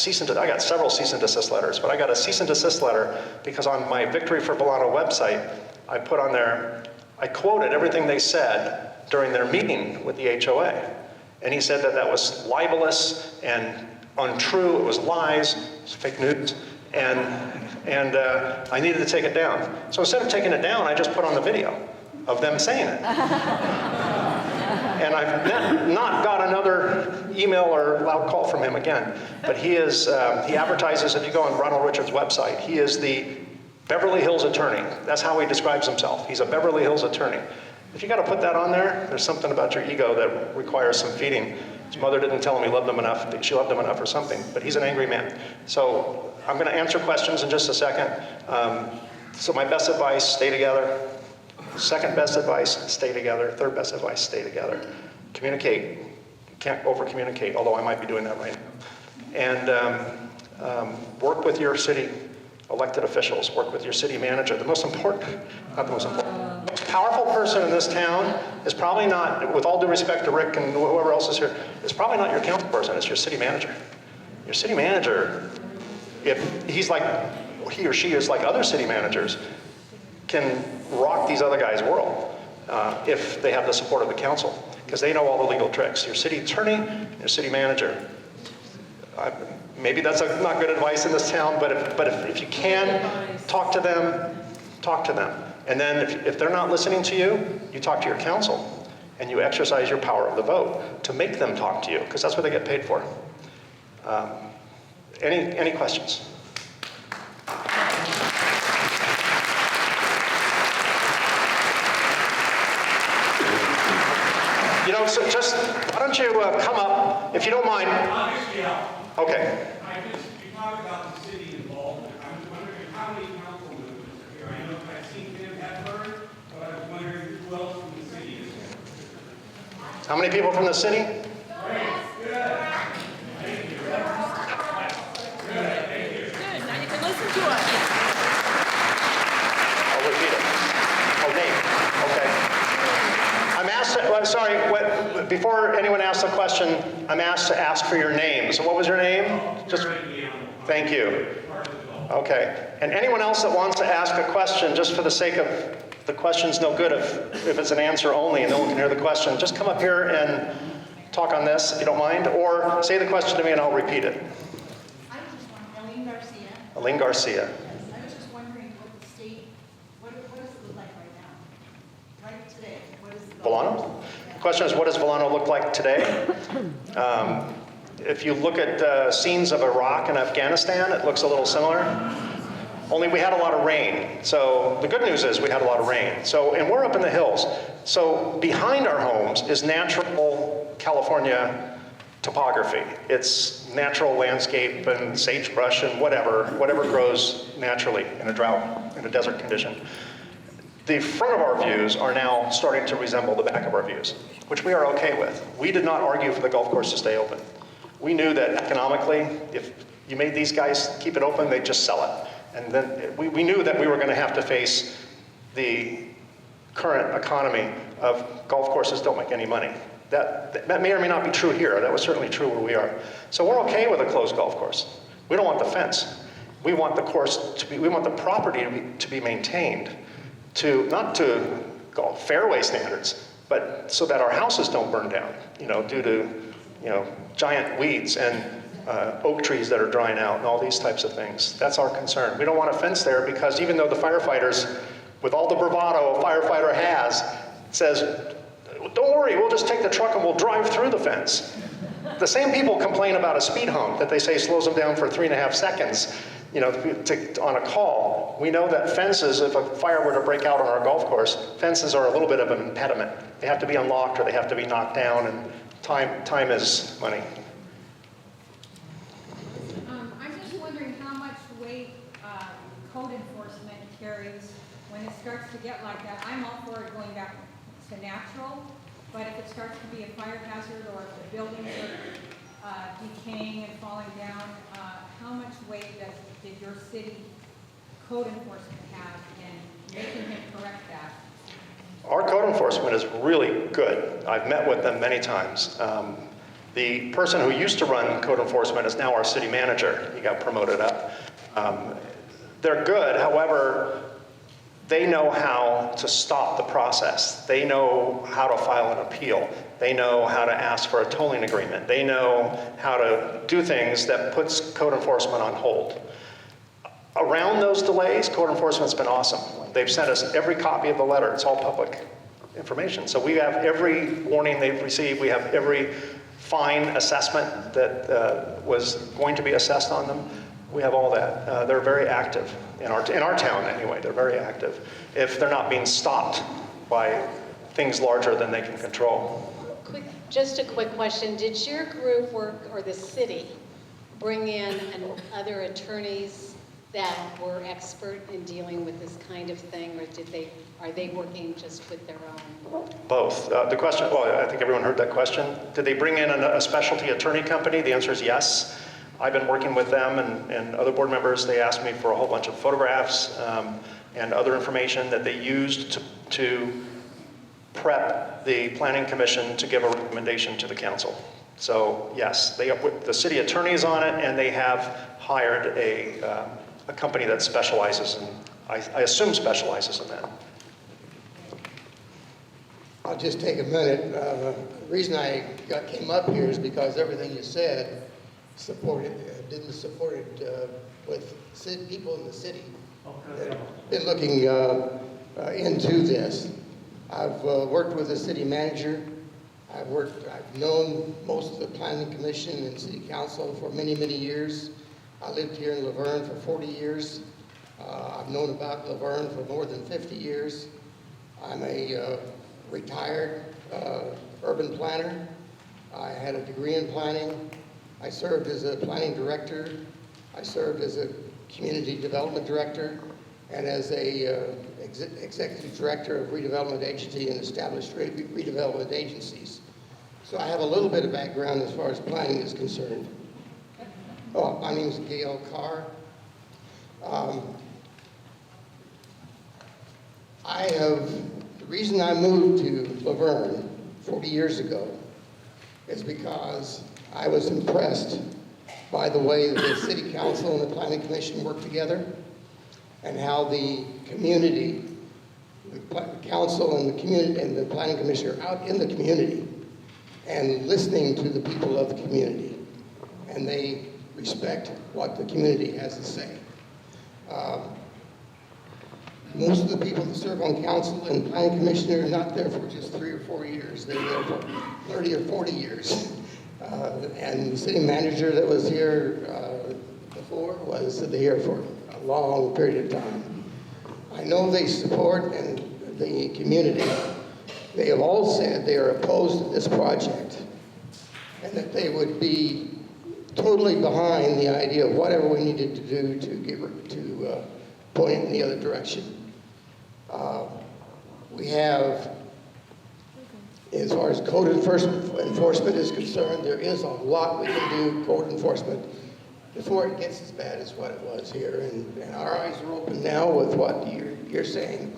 several cease and desist letters, but I got a cease and desist letter because on my Victory for Vellano website, I put on there, I quoted everything they said during their meeting with the HOA. And he said that was libelous and untrue, it was lies, it was fake news, and I needed to take it down. So instead of taking it down, I just put on the video of them saying it. And I've not got another email or loud call from him again. But he advertises, if you go on Ronald Richards' website, he is the Beverly Hills attorney. That's how he describes himself. He's a Beverly Hills attorney. If you got to put that on there, there's something about your ego that requires some feeding. His mother didn't tell him he loved him enough, she loved him enough or something, but he's an angry man. So I'm going to answer questions in just a second. So my best advice, stay together. Second best advice, stay together. Third best advice, stay together. Communicate. You can't over-communicate, although I might be doing that right now. And work with your city elected officials. Work with your city manager. The most important, not the most important, the most powerful person in this town is probably not, with all due respect to Rick and whoever else is here, is probably not your council person, it's your city manager. Your city manager, if he or she is like other city managers, can rock these other guys' world if they have the support of the council, because they know all the legal tricks. Your city attorney, your city manager. Maybe that's not good advice in this town, but if you can, talk to them, talk to them. And then if they're not listening to you, you talk to your council, and you exercise your power of the vote to make them talk to you, because that's what they get paid for. Any questions? So just, why don't you come up, if you don't mind. Okay. You talk about the city involvement. I was wondering how many council members are here. I know I've seen Tim Hepburn, but I was wondering who else from the city is here. How many people from the city? Great. Good. Thank you. Good. Thank you. Good. Now you can listen to us. I'll repeat it. Oh, name. Okay. I'm asked, before anyone asks a question, I'm asked to ask for your name. So what was your name? Just, thank you. Okay. And anyone else that wants to ask a question, just for the sake of, the question's no good if it's an answer only and no one can hear the question, just come up here and talk on this, if you don't mind, or say the question to me and I'll repeat it. I was just wondering, Eileen Garcia. Eileen Garcia. Yes, I was just wondering what the state, what does it look like right now? Right today, what is it? Vellano? The question is, what does Vellano look like today? If you look at scenes of Iraq and Afghanistan, it looks a little similar. only we had a lot of rain. So the good news is we had a lot of rain. So, and we're up in the hills. So behind our homes is natural California topography. It's natural landscape and sagebrush and whatever grows naturally in a drought, in a desert condition. The front of our views are now starting to resemble the back of our views, which we are okay with. We did not argue for the golf course to stay open. We knew that economically, if you made these guys keep it open, they'd just sell it. And then we knew that we were going to have to face the current economy of golf courses don't make any money. That may or may not be true here. That was certainly true where we are. So we're okay with a closed golf course. We don't want the fence. We want the course to be, we want the property to be maintained not to golf fairway standards, but so that our houses don't burn down, due to, giant weeds and oak trees that are drying out and all these types of things. That's our concern. We don't want a fence there because even though the firefighters, with all the bravado a firefighter has, says, don't worry, we'll just take the truck and we'll drive through the fence. The same people complain about a speed hump that they say slows them down for 3.5 seconds, on a call. We know that fences, if a fire were to break out on our golf course, fences are a little bit of an impediment. They have to be unlocked or they have to be knocked down, and time is money. I'm just wondering how much weight code enforcement carries when it starts to get like that. I'm all for it going back to natural, but if it starts to be a fire hazard or if the buildings are decaying and falling down, how much weight did your city code enforcement have in making him correct that? Our code enforcement is really good. I've met with them many times. The person who used to run code enforcement is now our city manager. He got promoted up. They're good, however, they know how to stop the process. They know how to file an appeal. They know how to ask for a tolling agreement. They know how to do things that puts code enforcement on hold. Around those delays, code enforcement's been awesome. They've sent us every copy of the letter. It's all public information. So we have every warning they've received. We have every fine assessment that was going to be assessed on them. We have all that. They're very active in our town anyway. They're very active if they're not being stopped by things larger than they can control. Just a quick question. Did your group work, or the city, bring in other attorneys that were expert in dealing with this kind of thing, or are they working just with their own? Both. The question, well, I think everyone heard that question. Did they bring in a specialty attorney company? The answer is yes. I've been working with them and other board members. They asked me for a whole bunch of photographs and other information that they used to prep the Planning Commission to give a recommendation to the council. So yes, the city attorney is on it, and they have hired a company that specializes in, I assume specializes in that. I'll just take a minute. The reason I came up here is because everything you said didn't support it with people in the city that have been looking into this. I've worked with the city manager. I've known most of the planning commission and city council for many, many years. I lived here in LaVerne for 40 years. I've known about LaVerne for more than 50 years. I'm a retired urban planner. I had a degree in planning. I served as a planning director. I served as a community development director and as a executive director of redevelopment agency and established redevelopment agencies. So I have a little bit of background as far as planning is concerned. Oh, my name is Gill. The reason I moved to LaVerne 40 years ago is because I was impressed by the way that the city council and the planning commission work together and how the community, the council and the community and the planning commission are out in the community and listening to the people of the community. And they respect what the community has to say. Most of the people that serve on council and planning commission are not there for just 3 or 4 years. They're there for 30 or 40 years. And the city manager that was here before was here for a long period of time. I know they support and the community. They have all said they are opposed to this project and that they would be totally behind the idea of whatever we needed to do to point it in the other direction. We have, as far as code enforcement is concerned, there is a lot we can do code enforcement before it gets as bad as what it was here. And our eyes are open now with what you're saying.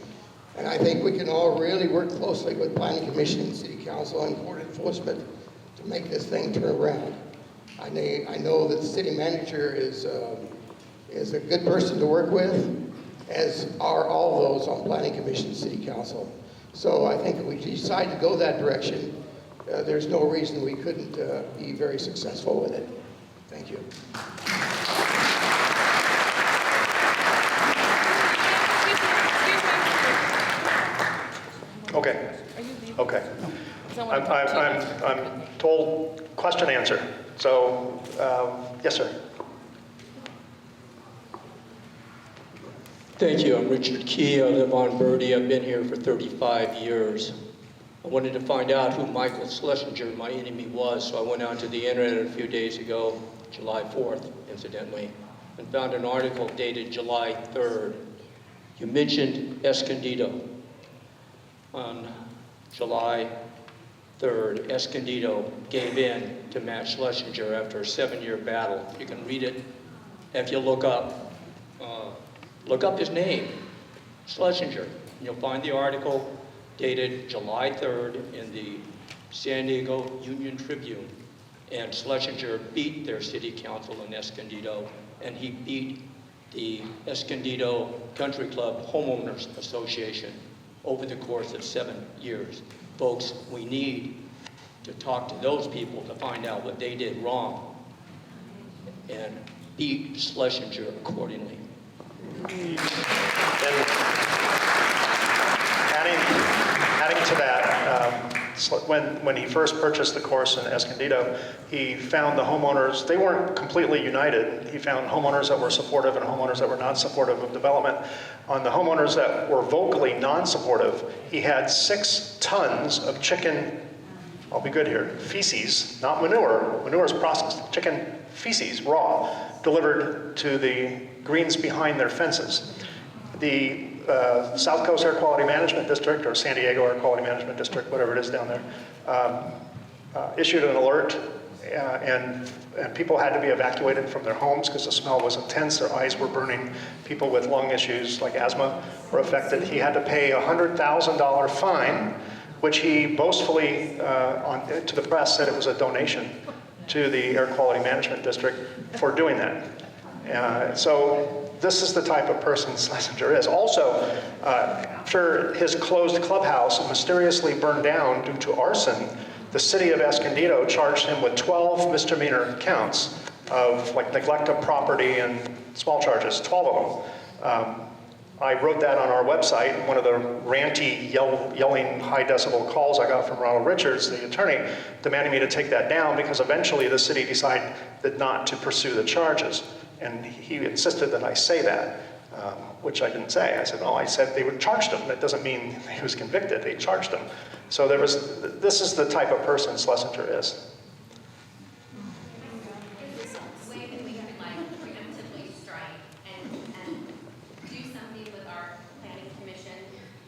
And I think we can all really work closely with Planning Commission, City Council, and court enforcement to make this thing turn around. I know that the city manager is a good person to work with, as are all those on Planning Commission, City Council. So I think if we decide to go that direction, there's no reason we couldn't be very successful with it. Thank you. Okay. Okay. I'm told question answer. So, yes, sir. Thank you. I'm Richard Key. I live on Birdie. I've been here for 35 years. I wanted to find out who Michael Schlesinger, my enemy, was, so I went onto the internet a few days ago, July 4th, incidentally, and found an article dated July 3rd. You mentioned Escondido. On July 3rd, Escondido gave in to Matt Schlesinger after a 7-year battle. You can read it if you look up his name, Schlesinger. You'll find the article dated July 3rd in the San Diego Union Tribune. And Schlesinger beat their city council in Escondido, and he beat the Escondido Country Club Homeowners Association over the course of 7 years. Folks, we need to talk to those people to find out what they did wrong and beat Schlesinger accordingly. And adding to that, when he first purchased the course in Escondido, he found the homeowners, they weren't completely united. He found homeowners that were supportive and homeowners that were not supportive of development. On the homeowners that were vocally non-supportive, he had 6 tons of chicken, I'll be good here, feces, not manure. Manure is processed. Chicken feces, raw, delivered to the greens behind their fences. The South Coast Air Quality Management District, or San Diego Air Quality Management District, whatever it is down there, issued an alert, and people had to be evacuated from their homes because the smell was intense. Their eyes were burning. People with lung issues like asthma were affected. He had to pay a $100,000 fine, which he boastfully, to the press, said it was a donation to the Air Quality Management District for doing that. So this is the type of person Schlesinger is. Also, after his closed clubhouse mysteriously burned down due to arson, the city of Escondido charged him with 12 misdemeanor counts of neglect of property and small charges, 12 of them. I wrote that on our website. One of the ranty, yelling, high decibel calls I got from Ronald Richards, the attorney, demanding me to take that down because eventually the city decided not to pursue the charges. And he insisted that I say that, which I didn't say. I said, no, I said they would charge him. That doesn't mean he was convicted. They charged him. So this is the type of person Schlesinger is. Way that we can preemptively strike and do something with our planning commission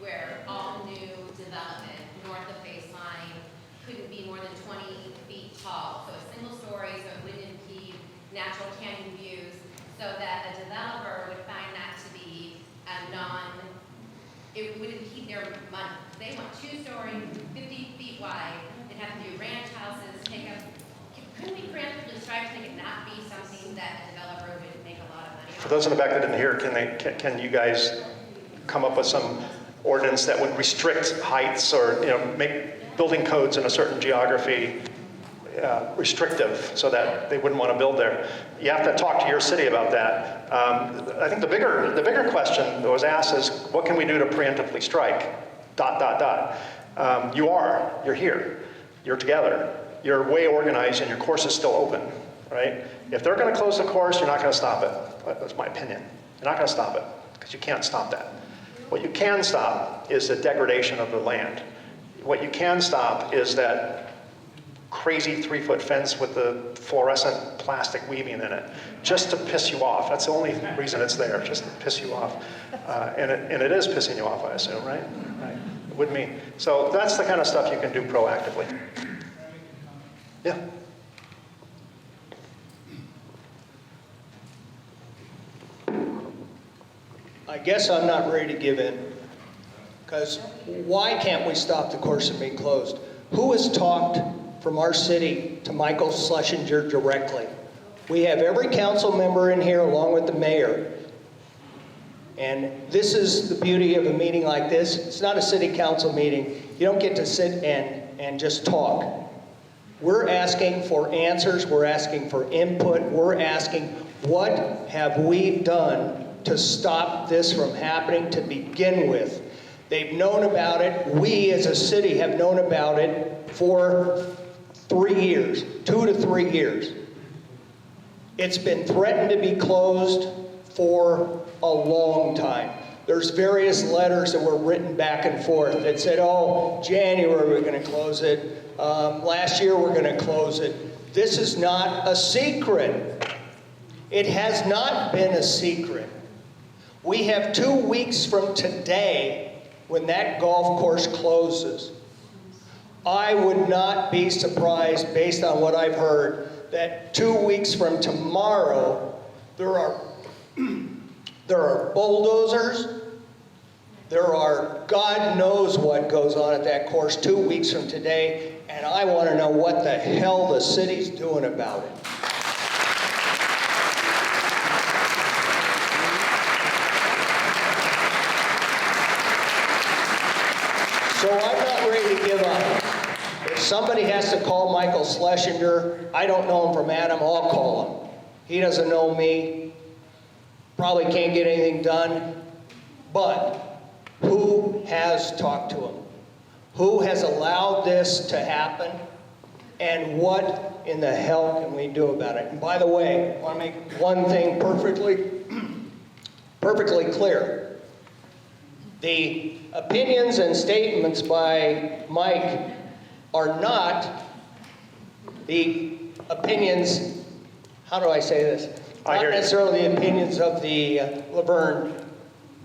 where all new development north of baseline couldn't be more than 20 feet tall. So a single story, so it wouldn't impede natural canyon views, so that a developer would find that to be it would impede their money. They want 2-story, 50 feet wide, they'd have to do ranch houses, couldn't we preemptively strive to make it not be something that a developer would make a lot of money on? For those in the back that didn't hear, can you guys come up with some ordinance that would restrict heights or make building codes in a certain geography restrictive so that they wouldn't want to build there? You have to talk to your city about that. I think the bigger question that was asked is, what can we do to preemptively strike? ... You're here, you're together, you're way organized, and your course is still open, right? If they're going to close the course, you're not going to stop it. That's my opinion. You're not going to stop it, because you can't stop that. What you can stop is the degradation of the land. What you can stop is that crazy 3-foot fence with the fluorescent plastic weaving in it, just to piss you off. That's the only reason it's there, just to piss you off. And it is pissing you off, I assume, right? Right. It would me. So that's the kind of stuff you can do proactively. Yeah. I guess I'm not ready to give in. Because why can't we stop the course from being closed? Who has talked from our city to Michael Schlesinger directly? We have every council member in here along with the mayor. And this is the beauty of a meeting like this. It's not a city council meeting. You don't get to sit and just talk. We're asking for answers. We're asking for input. We're asking, what have we done to stop this from happening to begin with? They've known about it. We as a city have known about it for 3 years, 2 to 3 years. It's been threatened to be closed for a long time. There's various letters that were written back and forth that said, oh, January we're going to close it. Last year we're going to close it. This is not a secret. It has not been a secret. We have 2 weeks from today when that golf course closes. I would not be surprised, based on what I've heard, that 2 weeks from tomorrow, there are bulldozers, there are God knows what goes on at that course 2 weeks from today, and I want to know what the hell the city's doing about it. So I'm not ready to give up. If somebody has to call Michael Schlesinger, I don't know him from Adam, I'll call him. He doesn't know me, probably can't get anything done, but who has talked to him? Who has allowed this to happen? And what in the hell can we do about it? And by the way, I want to make one thing perfectly clear. The opinions and statements by Mike are not the opinions, how do I say this? Not necessarily the opinions of the LaVerne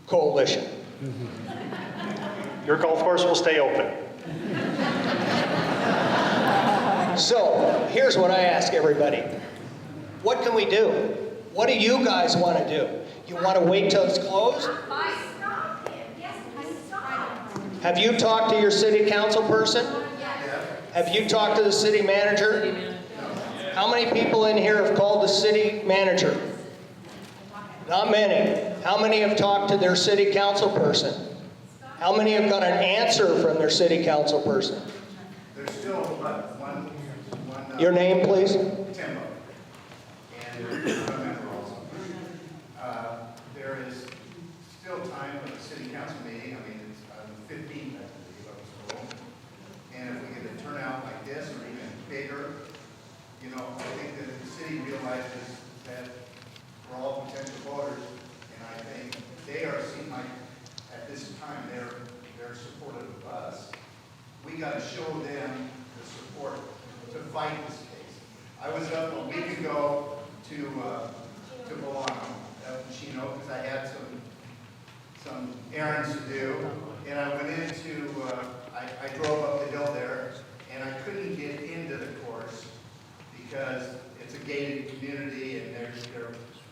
Coalition. Your golf course will stay open. So, here's what I ask everybody. What can we do? What do you guys want to do? You want to wait till it's closed? Have you talked to your city council person? Have you talked to the city manager? How many people in here have called the city manager? Not many. How many have talked to their city council person? How many have got an answer from their city council person? There's still one. Your name, please? Timbo. And I'm a member also. There is still time for the city council meeting. I mean, it's 15th, I believe, of school. And if we get a turnout like this or even bigger, you know, I think that the city realizes that we're all potential voters, and I think they are seeing like at this time they're supportive of us. We got to show them the support to fight this case. I was up a week ago to Vellano, up in Chino, because I had some errands to do, and I went into I drove up the hill there, and I couldn't get into the course because it's a gated community, and they're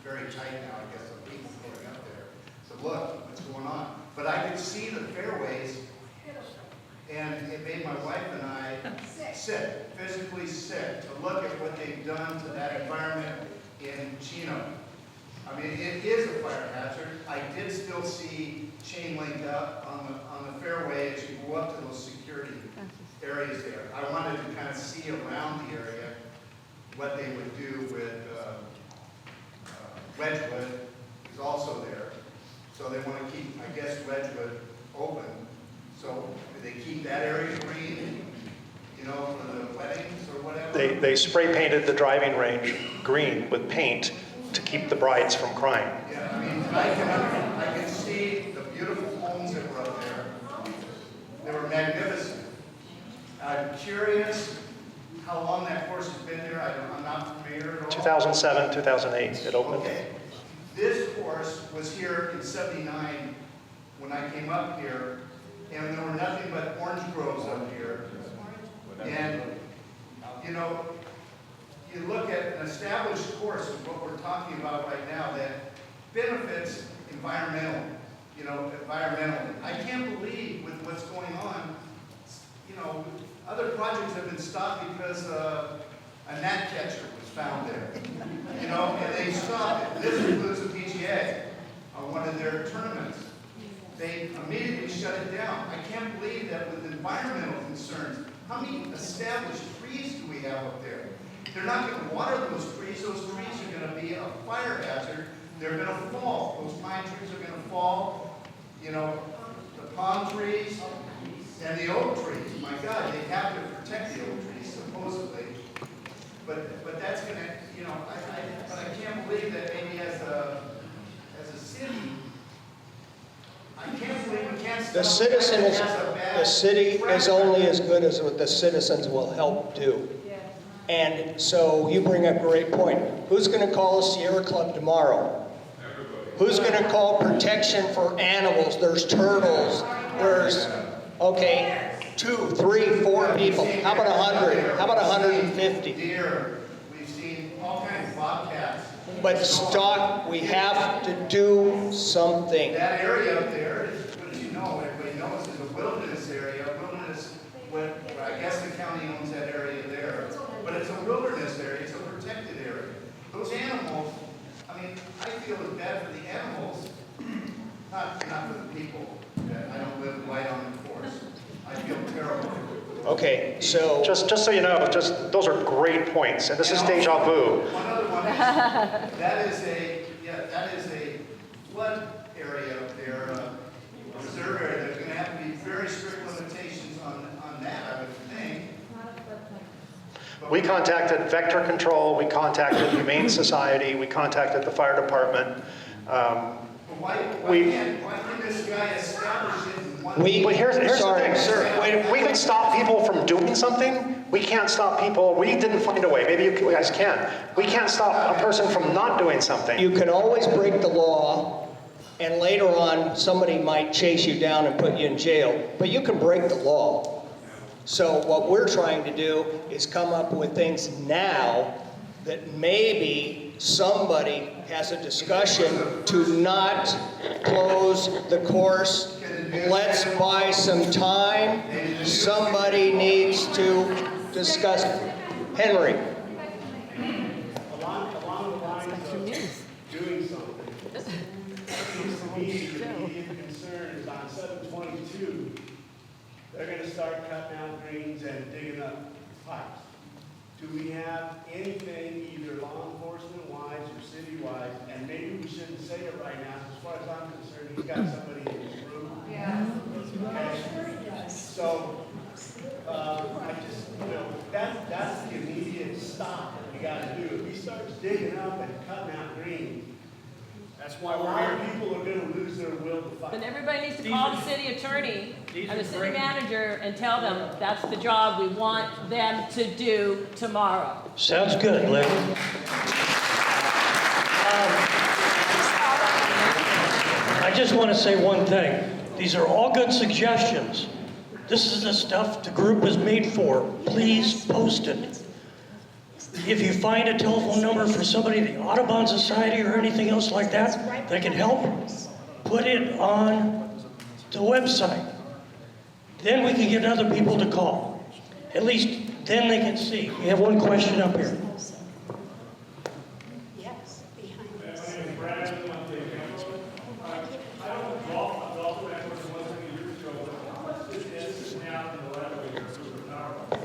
very tight now, I guess, of people going up there. So look, what's going on? But I could see the fairways, and it made my wife and I sick, physically sick, to look at what they've done to that environment in Chino. I mean, it is a fire hazard. I did still see chain link up on the fairway as you go up to those security areas there. I wanted to kind of see around the area what they would do with Wedgwood is also there. So they want to keep, I guess, Wedgwood open. So do they keep that area green, you know, for the weddings or whatever? They spray painted the driving range green with paint to keep the brides from crying. Yeah, I mean, I can see the beautiful homes that were up there. They were magnificent. I'm curious how long that course has been there. I'm not familiar at all. 2007, 2008, it opened. Okay. This course was here in '79 when I came up here, and there were nothing but orange groves up here. And, you know, you look at an established course of what we're talking about right now that benefits environmentally. I can't believe with what's going on, you know, other projects have been stopped because a gnat catcher was found there. You know, and they stopped it. This includes the PGA on one of their tournaments. They immediately shut it down. I can't believe that with environmental concerns, how many established trees do we have up there? They're not going to water those trees. Those trees are going to be a fire hazard. They're going to fall. Those pine trees are going to fall. You know, the palm trees and the oak trees. My God, they have to protect the oak trees, supposedly. But that's going to, you know, but I can't believe that maybe as a city, I can't believe we can't stop. The city is only as good as what the citizens will help do. And so you bring up a great point. Who's going to call the Sierra Club tomorrow? Who's going to call protection for animals? There's turtles. There's, okay, 2, 3, 4 people. How about 100? How about 150? Deer. We've seen all kinds of bobcats. But stop, we have to do something. That area up there, as you know, everybody knows, is a wilderness area. I guess the county owns that area there. But it's a wilderness area. It's a protected area. Those animals, I mean, I feel it's bad for the animals, not for the people. I don't live right on the course. I feel terrible. Okay, so just so you know, those are great points, and this is deja vu. One other one is, that is a flood area up there, a reserve area. There's going to have to be very strict limitations on that, I would think. We contacted Vector Control, we contacted Humane Society, we contacted the fire department. Why can this guy establish it in one? But here's the thing, sir. We can stop people from doing something. We can't stop people. We didn't find a way. Maybe you guys can. We can't stop a person from not doing something. You can always break the law, and later on, somebody might chase you down and put you in jail, but you can break the law. So what we're trying to do is come up with things now that maybe somebody has a discussion to not close the course. Let's buy some time. Somebody needs to discuss. Henry. Along the lines of doing something, seems to me the immediate concern is on 722, they're going to start cutting out greens and digging up pipes. Do we have anything, either law enforcement-wise or city-wise, and maybe we shouldn't say it right now, as far as I'm concerned, he's got somebody in his room. Yeah. Okay? So, I just, you know, that's the immediate stop that we got to do. If he starts digging up and cutting out greens, that's why a lot of people are going to lose their will to fight. Then everybody needs to call the city attorney and the city manager and tell them that's the job we want them to do tomorrow. Sounds good, Liv. I just want to say one thing. These are all good suggestions. This is the stuff the group is made for. Please post it. If you find a telephone number for somebody, the Audubon Society or anything else like that can help, put it on the website. Then we can get other people to call. At least then they can see. We have one question up here. Yes, behind I don't golf. I golfed back when I was 20 years ago. How much is this now in the elevator to the power line?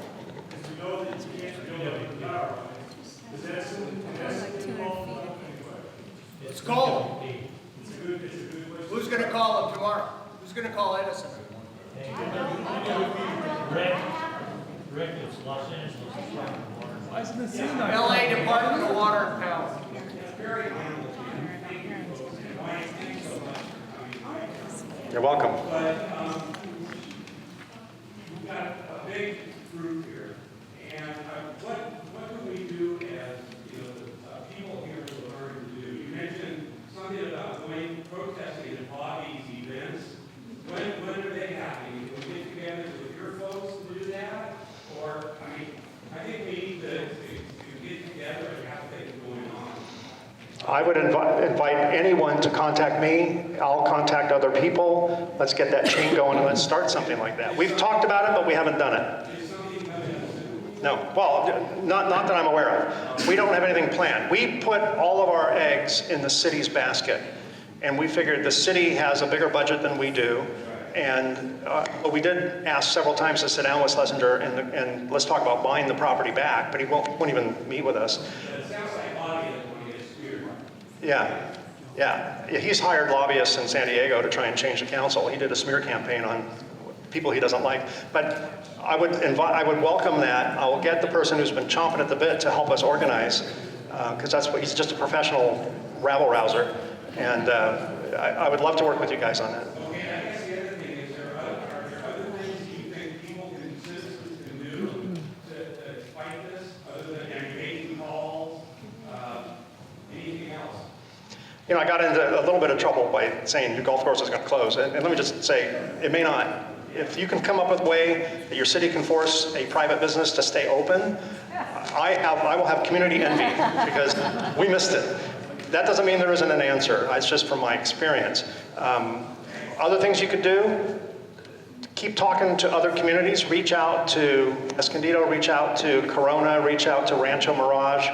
Because we know that you can't build up the power line. Is that something involved? Let's call them. It's a good question. Who's going to call them tomorrow? Who's going to call Edison? Rick, it's Los Angeles. LA Department of Water and Power. It's very handled. You're welcome. But we've got a big group here, and what can we do as, the people here in LaVerne to do? You mentioned something about going protesting at Bobby's events. When are they happening? Can we get together with your folks to do that? Or, I think we need to get together and have things going on. I would invite anyone to contact me. I'll contact other people. Let's get that chain going and let's start something like that. We've talked about it, but we haven't done it. No, well, not that I'm aware of. We don't have anything planned. We put all of our eggs in the city's basket, and we figured the city has a bigger budget than we do. And but we did ask several times to sit down with Schlesinger and let's talk about buying the property back, but he won't even meet with us. It sounds like Bobby doesn't want to get speared. Yeah. He's hired lobbyists in San Diego to try and change the council. He did a smear campaign on people he doesn't like. But I would welcome that. I will get the person who's been chomping at the bit to help us organize, because he's just a professional rabble-rouser. And I would love to work with you guys on that. Okay, I guess the other thing is, are there other things you think citizens can do to fight this, other than making calls, anything else? I got into a little bit of trouble by saying your golf course is going to close. And let me just say, it may not. If you can come up with a way that your city can force a private business to stay open, I will have community envy because we missed it. That doesn't mean there isn't an answer. It's just from my experience. Other things you could do, keep talking to other communities. Reach out to Escondido, reach out to Corona, reach out to Rancho Mirage.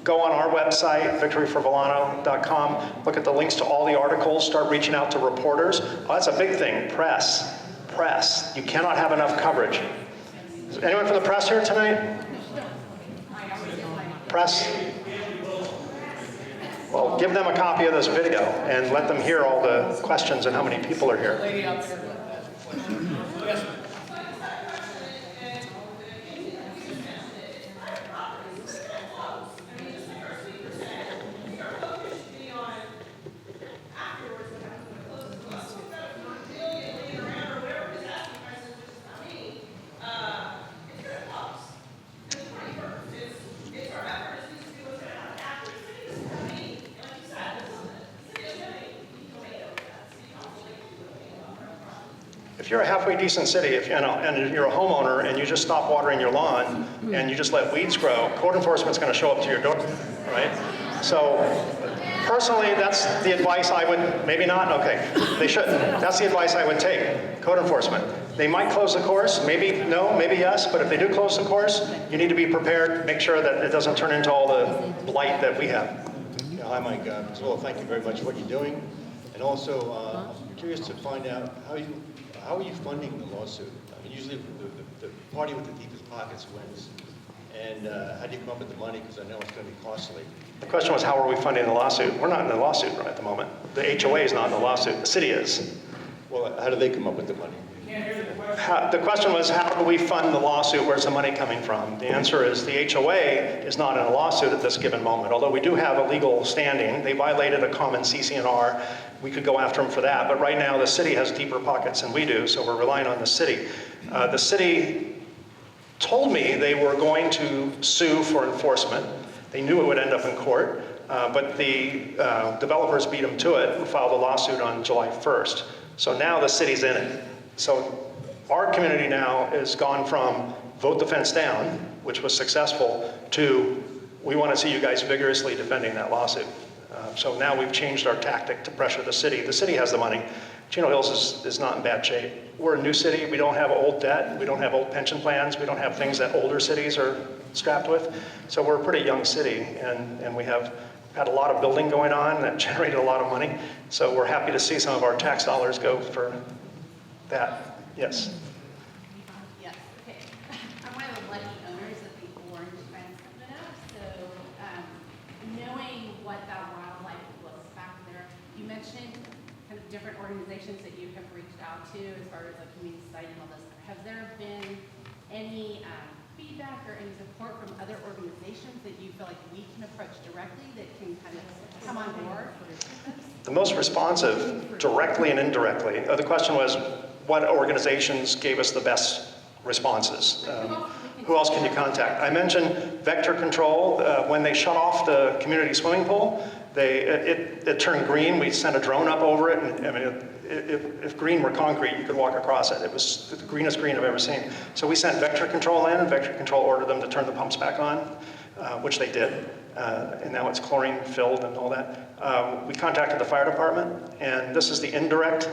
Go on our website, victoryforvellano.com, look at the links to all the articles, start reaching out to reporters. Oh, that's a big thing, press. You cannot have enough coverage. Is anyone from the press here tonight? Press? Well, give them a copy of this video and let them hear all the questions and how many people are here. Lady out there. Yes. If you're a halfway decent city, and you're a homeowner and you just stop watering your lawn and you just let weeds grow, code enforcement's going to show up to your door, right? So personally, that's the advice I would, maybe not, okay, they shouldn't. That's the advice I would take, code enforcement. They might close the course, maybe no, maybe yes, but if they do close the course, you need to be prepared, make sure that it doesn't turn into all the blight that we have. Yeah, hi, Mike. First of all, thank you very much for what you're doing. And also, I'm curious to find out how are you funding the lawsuit? I mean, usually the party with the deepest pockets wins. And how do you come up with the money? Because I know it's going to be costly. The question was, how are we funding the lawsuit? We're not in the lawsuit right at the moment. The HOA is not in the lawsuit. The city is. Well, how do they come up with the money? The question was, how do we fund the lawsuit? Where's the money coming from? The answer is the HOA is not in a lawsuit at this given moment, although we do have a legal standing. They violated a common CC&R. We could go after them for that, but right now the city has deeper pockets than we do, so we're relying on the city. The city told me they were going to sue for enforcement. They knew it would end up in court, but the developers beat them to it and filed a lawsuit on July 1st. So now the city's in it. So our community now has gone from vote the fence down, which was successful, to we want to see you guys vigorously defending that lawsuit. So now we've changed our tactic to pressure the city. The city has the money. Chino Hills is not in bad shape. We're a new city. We don't have old debt. We don't have old pension plans. We don't have things that older cities are strapped with. So we're a pretty young city, and we have had a lot of building going on that generated a lot of money. So we're happy to see some of our tax dollars go for that. Yes. Yes, okay. I'm one of the lucky owners of the orange fence coming up, so knowing what that wildlife looks back there, you mentioned kind of different organizations that you have reached out to as far as a community site and all this. Have there been any feedback or any support from other organizations that you feel like we can approach directly that can kind of come on board for this? The most responsive, directly and indirectly. The question was, what organizations gave us the best responses? Who else can you contact? I mentioned Vector Control. When they shut off the community swimming pool, it turned green. We sent a drone up over it, and I mean, if green were concrete, you could walk across it. It was the greenest green I've ever seen. So we sent Vector Control in, and Vector Control ordered them to turn the pumps back on, which they did. And now it's chlorine filled and all that. We contacted the fire department, and this is the indirect.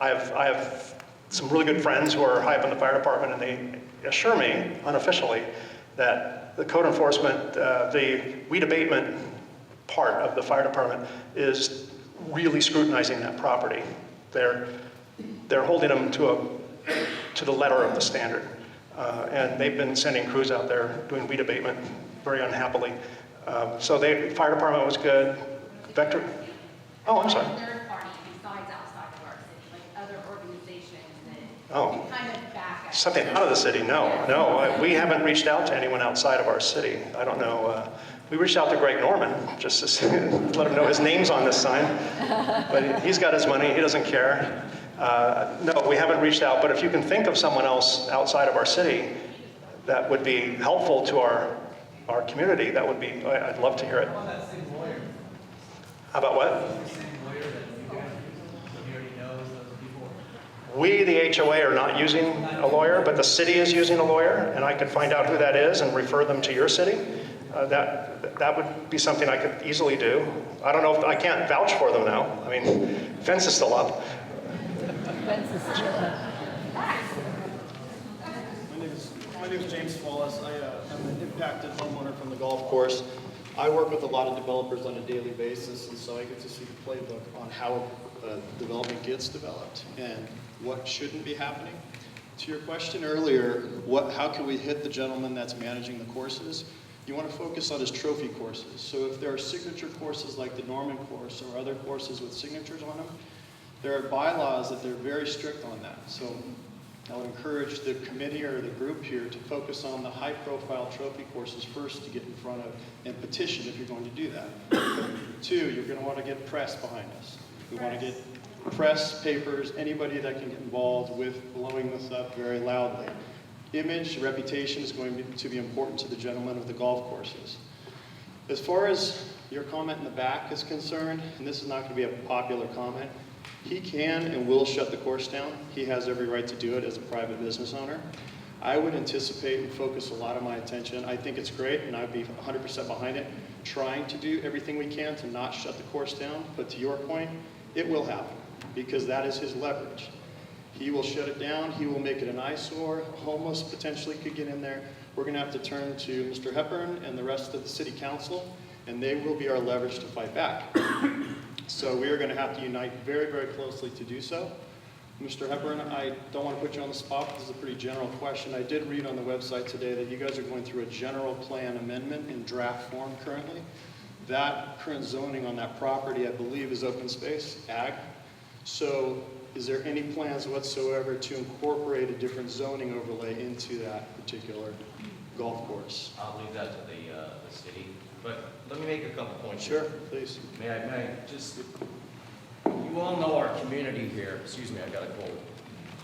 I have some really good friends who are high up in the fire department, and they assure me, unofficially, that the code enforcement, the weed abatement part of the fire department is really scrutinizing that property. They're holding them to the letter of the standard. And they've been sending crews out there doing weed abatement very unhappily. So fire department was good. Vector, oh, I'm sorry. Third party besides outside of our city, like other organizations that Oh. can kind of back up. Something out of the city? No. We haven't reached out to anyone outside of our city. I don't know. We reached out to Greg Norman just to let him know his name's on this sign. But he's got his money. He doesn't care. No, we haven't reached out. But if you can think of someone else outside of our city that would be helpful to our community, that would be. I'd love to hear it. How about what? We, the HOA, are not using a lawyer, but the city is using a lawyer, and I could find out who that is and refer them to your city. That would be something I could easily do. I don't know if I can't vouch for them now. I mean, fence is still up. My name is James Wallace. I am an impacted homeowner from the golf course. I work with a lot of developers on a daily basis, and so I get to see the playbook on how development gets developed and what shouldn't be happening. To your question earlier, how can we hit the gentleman that's managing the courses? You want to focus on his trophy courses. So if there are signature courses like the Norman course or other courses with signatures on them, there are bylaws that they're very strict on that. So I would encourage the committee or the group here to focus on the high-profile trophy courses first to get in front of and petition if you're going to do that. Two, you're going to want to get press behind us. We want to get press, papers, anybody that can get involved with blowing this up very loudly. Image, reputation is going to be important to the gentleman of the golf courses. As far as your comment in the back is concerned, and this is not going to be a popular comment, he can and will shut the course down. He has every right to do it as a private business owner. I would anticipate and focus a lot of my attention. I think it's great, and I'd be 100% behind it, trying to do everything we can to not shut the course down. But to your point, it will happen, because that is his leverage. He will shut it down. He will make it an eyesore. Homeless potentially could get in there. We're going to have to turn to Mr. Hepburn and the rest of the city council, and they will be our leverage to fight back. So we are going to have to unite very, very closely to do so. Mr. Hepburn, I don't want to put you on the spot, but this is a pretty general question. I did read on the website today that you guys are going through a general plan amendment in draft form currently. That current zoning on that property, I believe, is open space, ag. So is there any plans whatsoever to incorporate a different zoning overlay into that particular golf course? I'll leave that to the city, but let me make a couple points. Sure, please. May I just, you all know our community here. Excuse me, I got a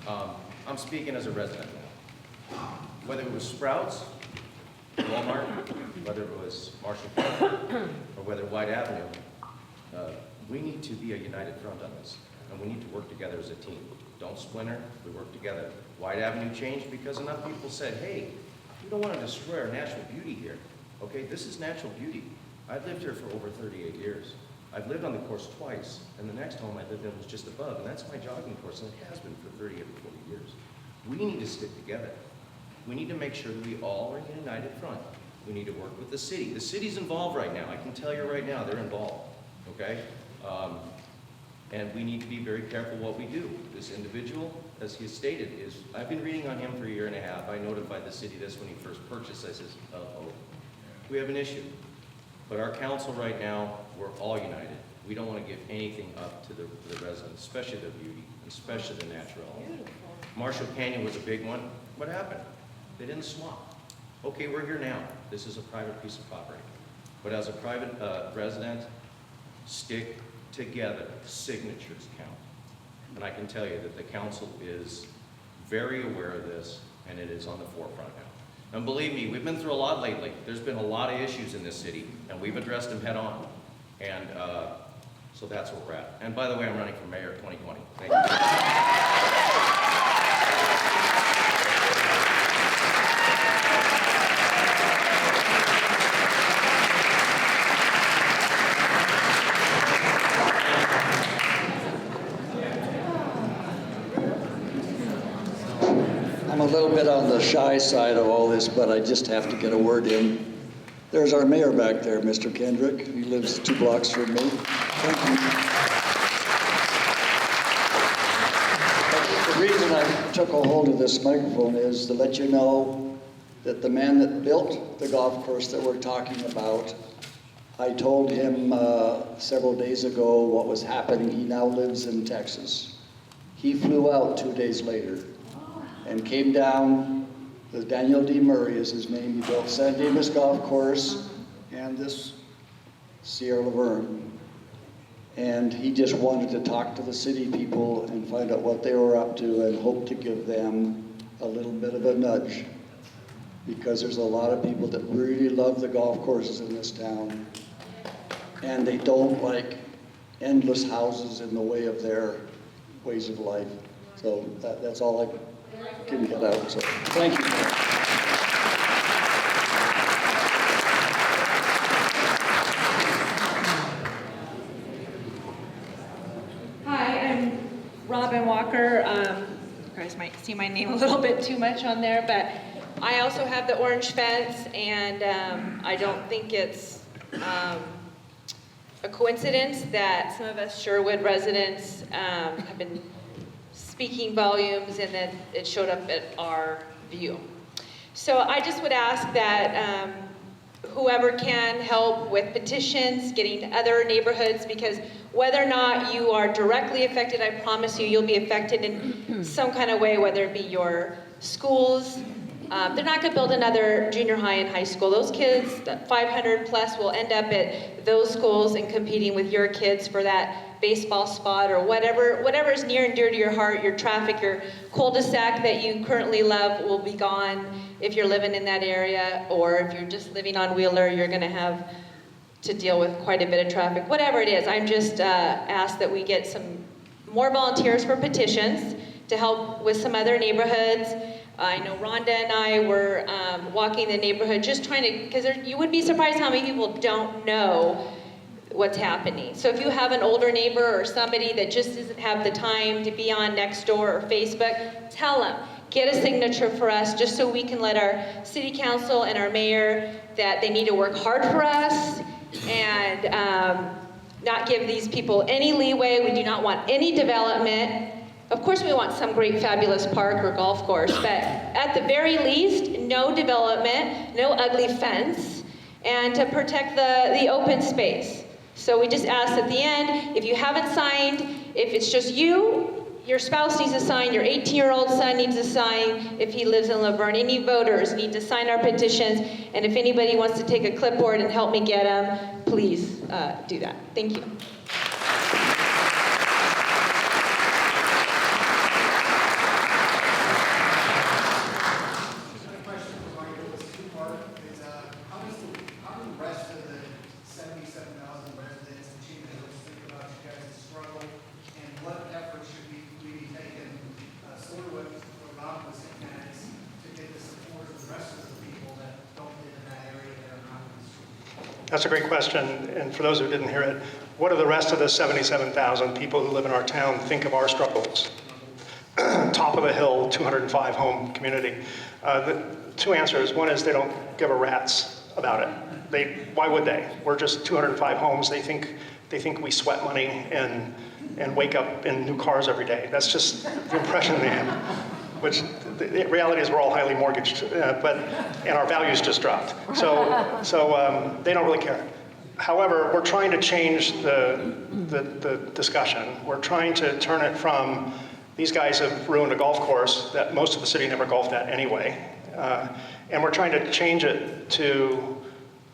cold. I'm speaking as a resident now. Whether it was Sprouts, Walmart, whether it was Marshall Park, or whether White Avenue, we need to be a united front on this, and we need to work together as a team. Don't splinter, we work together. White Avenue changed because enough people said, hey, we don't want to destroy our natural beauty here. Okay, this is natural beauty. I've lived here for over 38 years. I've lived on the course twice, and the next home I lived in was just above, and that's my jogging course, and it has been for 38 or 40 years. We need to stick together. We need to make sure that we all are in a united front. We need to work with the city. The city's involved right now. I can tell you right now, they're involved, okay? And we need to be very careful what we do. This individual, as he has stated, I've been reading on him for a year and a half. I notified the city this when he first purchased. I says, we have an issue. But our council right now, we're all united. We don't want to give anything up to the residents, especially their beauty, especially the natural element. Marshall Canyon was a big one. What happened? They didn't swap. Okay, we're here now. This is a private piece of property. But as a private resident, stick together. Signatures count. And I can tell you that the council is very aware of this, and it is on the forefront now. And believe me, we've been through a lot lately. There's been a lot of issues in this city, and we've addressed them head on. And so that's where we're at. And by the way, I'm running for mayor 2020. Thank you. I'm a little bit on the shy side of all this, but I just have to get a word in. There's our mayor back there, Mr. Kendrick. He lives 2 blocks from me. Thank you. The reason I took a hold of this microphone is to let you know that the man that built the golf course that we're talking about, I told him several days ago what was happening. He now lives in Texas. He flew out 2 days later and came down. Daniel D. Murray is his name. He built San Dimas Golf Course and this Sierra LaVerne. And he just wanted to talk to the city people and find out what they were up to and hope to give them a little bit of a nudge. Because there's a lot of people that really love the golf courses in this town. And they don't like endless houses in the way of their ways of life. So that's all I can get out. So thank you. Hi, I'm Robin Walker. You guys might see my name a little bit too much on there, but I also have the orange fence, and I don't think it's a coincidence that some of us Sherwood residents have been speaking volumes, and then it showed up at our view. So I just would ask that whoever can help with petitions, getting other neighborhoods, because whether or not you are directly affected, I promise you, you'll be affected in some kind of way, whether it be your schools. They're not going to build another junior high and high school. Those kids, 500 plus, will end up at those schools and competing with your kids for that baseball spot or whatever is near and dear to your heart. Your traffic, your cul-de-sac that you currently love will be gone if you're living in that area, or if you're just living on Wheeler, you're going to have to deal with quite a bit of traffic. Whatever it is, I'm just asked that we get some more volunteers for petitions to help with some other neighborhoods. I know Rhonda and I were walking the neighborhood just trying to, because you would be surprised how many people don't know what's happening. So if you have an older neighbor or somebody that just doesn't have the time to be on Nextdoor or Facebook, tell them. Get a signature for us just so we can let our city council and our mayor that they need to work hard for us and not give these people any leeway. We do not want any development. Of course we want some great fabulous park or golf course, but at the very least, no development, no ugly fence, and to protect the open space. So we just ask at the end, if you haven't signed, if it's just you, your spouse needs to sign, your 18-year-old son needs to sign, if he lives in LaVerne. Any voters need to sign our petitions, and if anybody wants to take a clipboard and help me get them, please do that. Thank you. That's a great question, and for those who didn't hear it, what do the rest of the 77,000 people who live in our town think of our struggles? Top of the hill, 205 home community. The two answers. One is they don't give a rat's about it. Why would they? We're just 205 homes. They think we sweat money and wake up in new cars every day. That's just the impression they have. Which the reality is we're all highly mortgaged, and our values just dropped. So they don't really care. However, we're trying to change the discussion. We're trying to turn it from these guys have ruined a golf course that most of the city never golfed at anyway. And we're trying to change it to,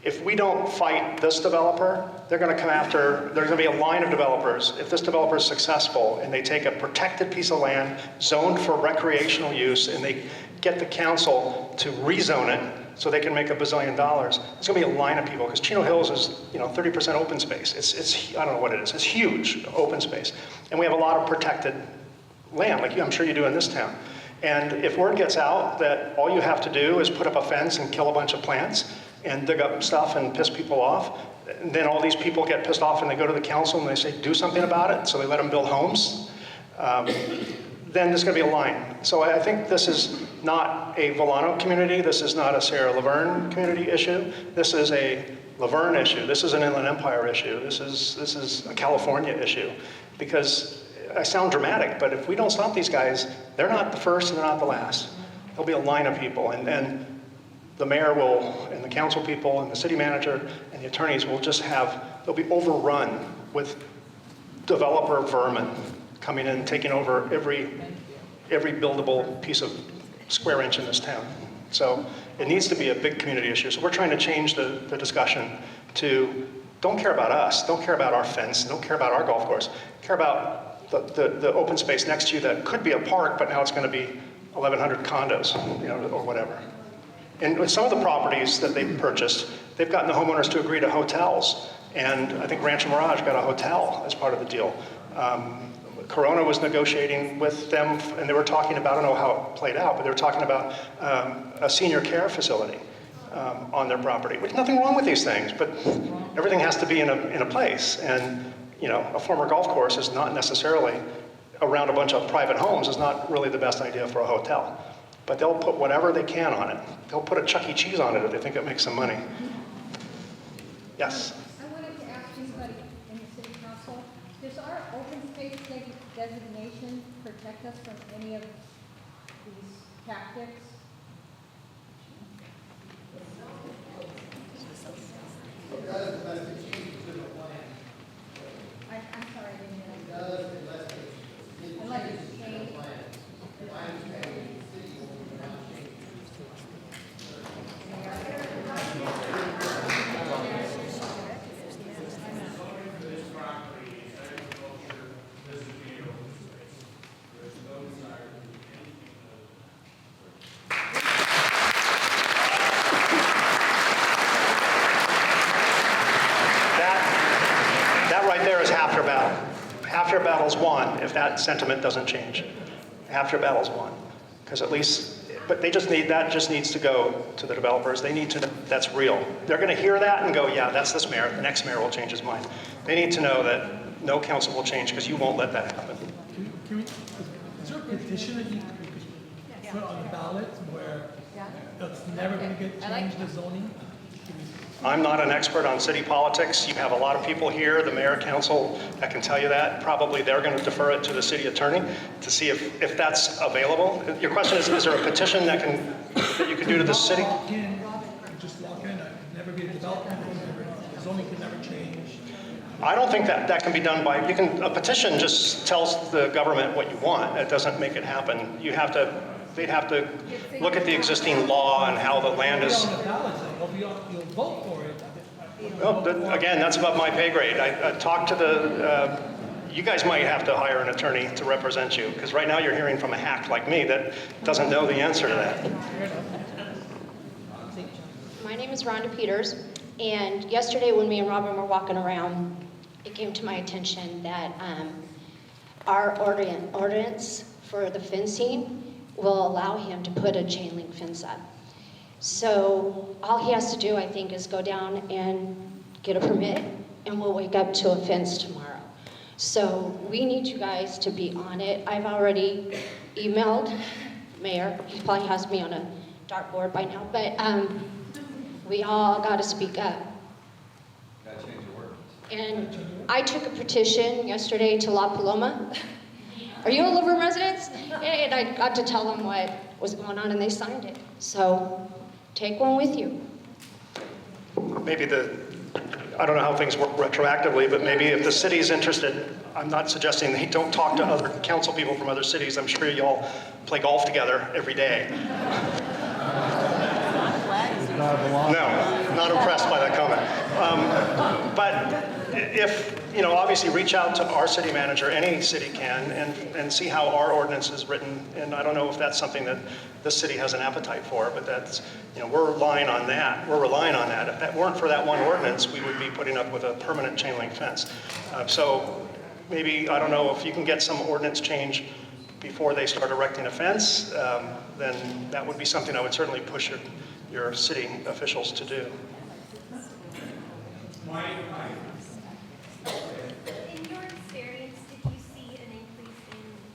if we don't fight this developer, they're going to come after, there's going to be a line of developers. If this developer is successful and they take a protected piece of land zoned for recreational use and they get the council to rezone it so they can make $1 bazillion, there's going to be a line of people, because Chino Hills is 30% open space. It's I don't know what it is. It's huge open space. And we have a lot of protected land, like I'm sure you do in this town. And if word gets out that all you have to do is put up a fence and kill a bunch of plants and dig up stuff and piss people off, and then all these people get pissed off and they go to the council and they say, do something about it, so they let them build homes, then there's going to be a line. So I think this is not a Vellano community. This is not a Sierra LaVerne community issue. This is a LaVerne issue. This is an Inland Empire issue. This is a California issue. Because I sound dramatic, but if we don't stop these guys, they're not the first and they're not the last. There'll be a line of people, and the mayor will, and the council people, and the city manager, and the attorneys will just they'll be overrun with developer vermin coming in, taking over every buildable piece of square inch in this town. So it needs to be a big community issue. So we're trying to change the discussion to, don't care about us, don't care about our fence, don't care about our golf course, care about the open space next to you that could be a park, but now it's going to be 1,100 condos, or whatever. And with some of the properties that they've purchased, they've gotten the homeowners to agree to hotels. And I think Rancho Mirage got a hotel as part of the deal. Corona was negotiating with them, and they were talking about, I don't know how it played out, but they were talking about a senior care facility on their property. There's nothing wrong with these things, but everything has to be in a place. And a former golf course is not necessarily around a bunch of private homes is not really the best idea for a hotel. But they'll put whatever they can on it. They'll put a Chuck E. Cheese on it if they think it makes some money. Yes? I wanted to ask anybody in the city council, does our open space designation protect us from any of these tactics? I'm sorry, I didn't hear that. Unless it's changed. That right there is half your battle. Half your battle's won if that sentiment doesn't change. Half your battle's won. Because at least, but that just needs to go to the developers. They need to know that's real. They're going to hear that and go, yeah, that's this mayor. The next mayor will change his mind. They need to know that no council will change because you won't let that happen. Is there a petition that you could put on the ballot where it's never going to get changed, the zoning? I'm not an expert on city politics. You have a lot of people here, the mayor, council, that can tell you that. Probably they're going to defer it to the city attorney to see if that's available. Your question is there a petition that you can do to the city? Just walk in, it could never be a development, the zoning could never change. I don't think that can be done by, a petition just tells the government what you want. It doesn't make it happen. They'd have to look at the existing law and how the land is. You'll vote for it. Well, again, that's above my pay grade. I talked to you guys might have to hire an attorney to represent you, because right now you're hearing from a hack like me that doesn't know the answer to that. My name is Rhonda Peters, and yesterday when me and Robin were walking around, it came to my attention that our ordinance for the fencing will allow him to put a chain link fence up. So all he has to do, I think, is go down and get a permit, and we'll wake up to a fence tomorrow. So we need you guys to be on it. I've already emailed the mayor. He probably has me on a dartboard by now, but we all got to speak up. Got to change the ordinance. And I took a petition yesterday to La Paloma. Are you a LaVerne resident? And I got to tell them what was going on, and they signed it. So take one with you. Maybe I don't know how things work retroactively, but maybe if the city's interested, I'm not suggesting they don't talk to other council people from other cities. I'm sure y'all play golf together every day. No, not impressed by that comment. But if, obviously reach out to our city manager, any city can, and see how our ordinance is written. And I don't know if that's something that the city has an appetite for, but that's, we're relying on that. We're relying on that. If that weren't for that one ordinance, we would be putting up with a permanent chain link fence. So maybe, I don't know, if you can get some ordinance change before they start erecting a fence, then that would be something I would certainly push your city officials to do. In your experience, did you see an increase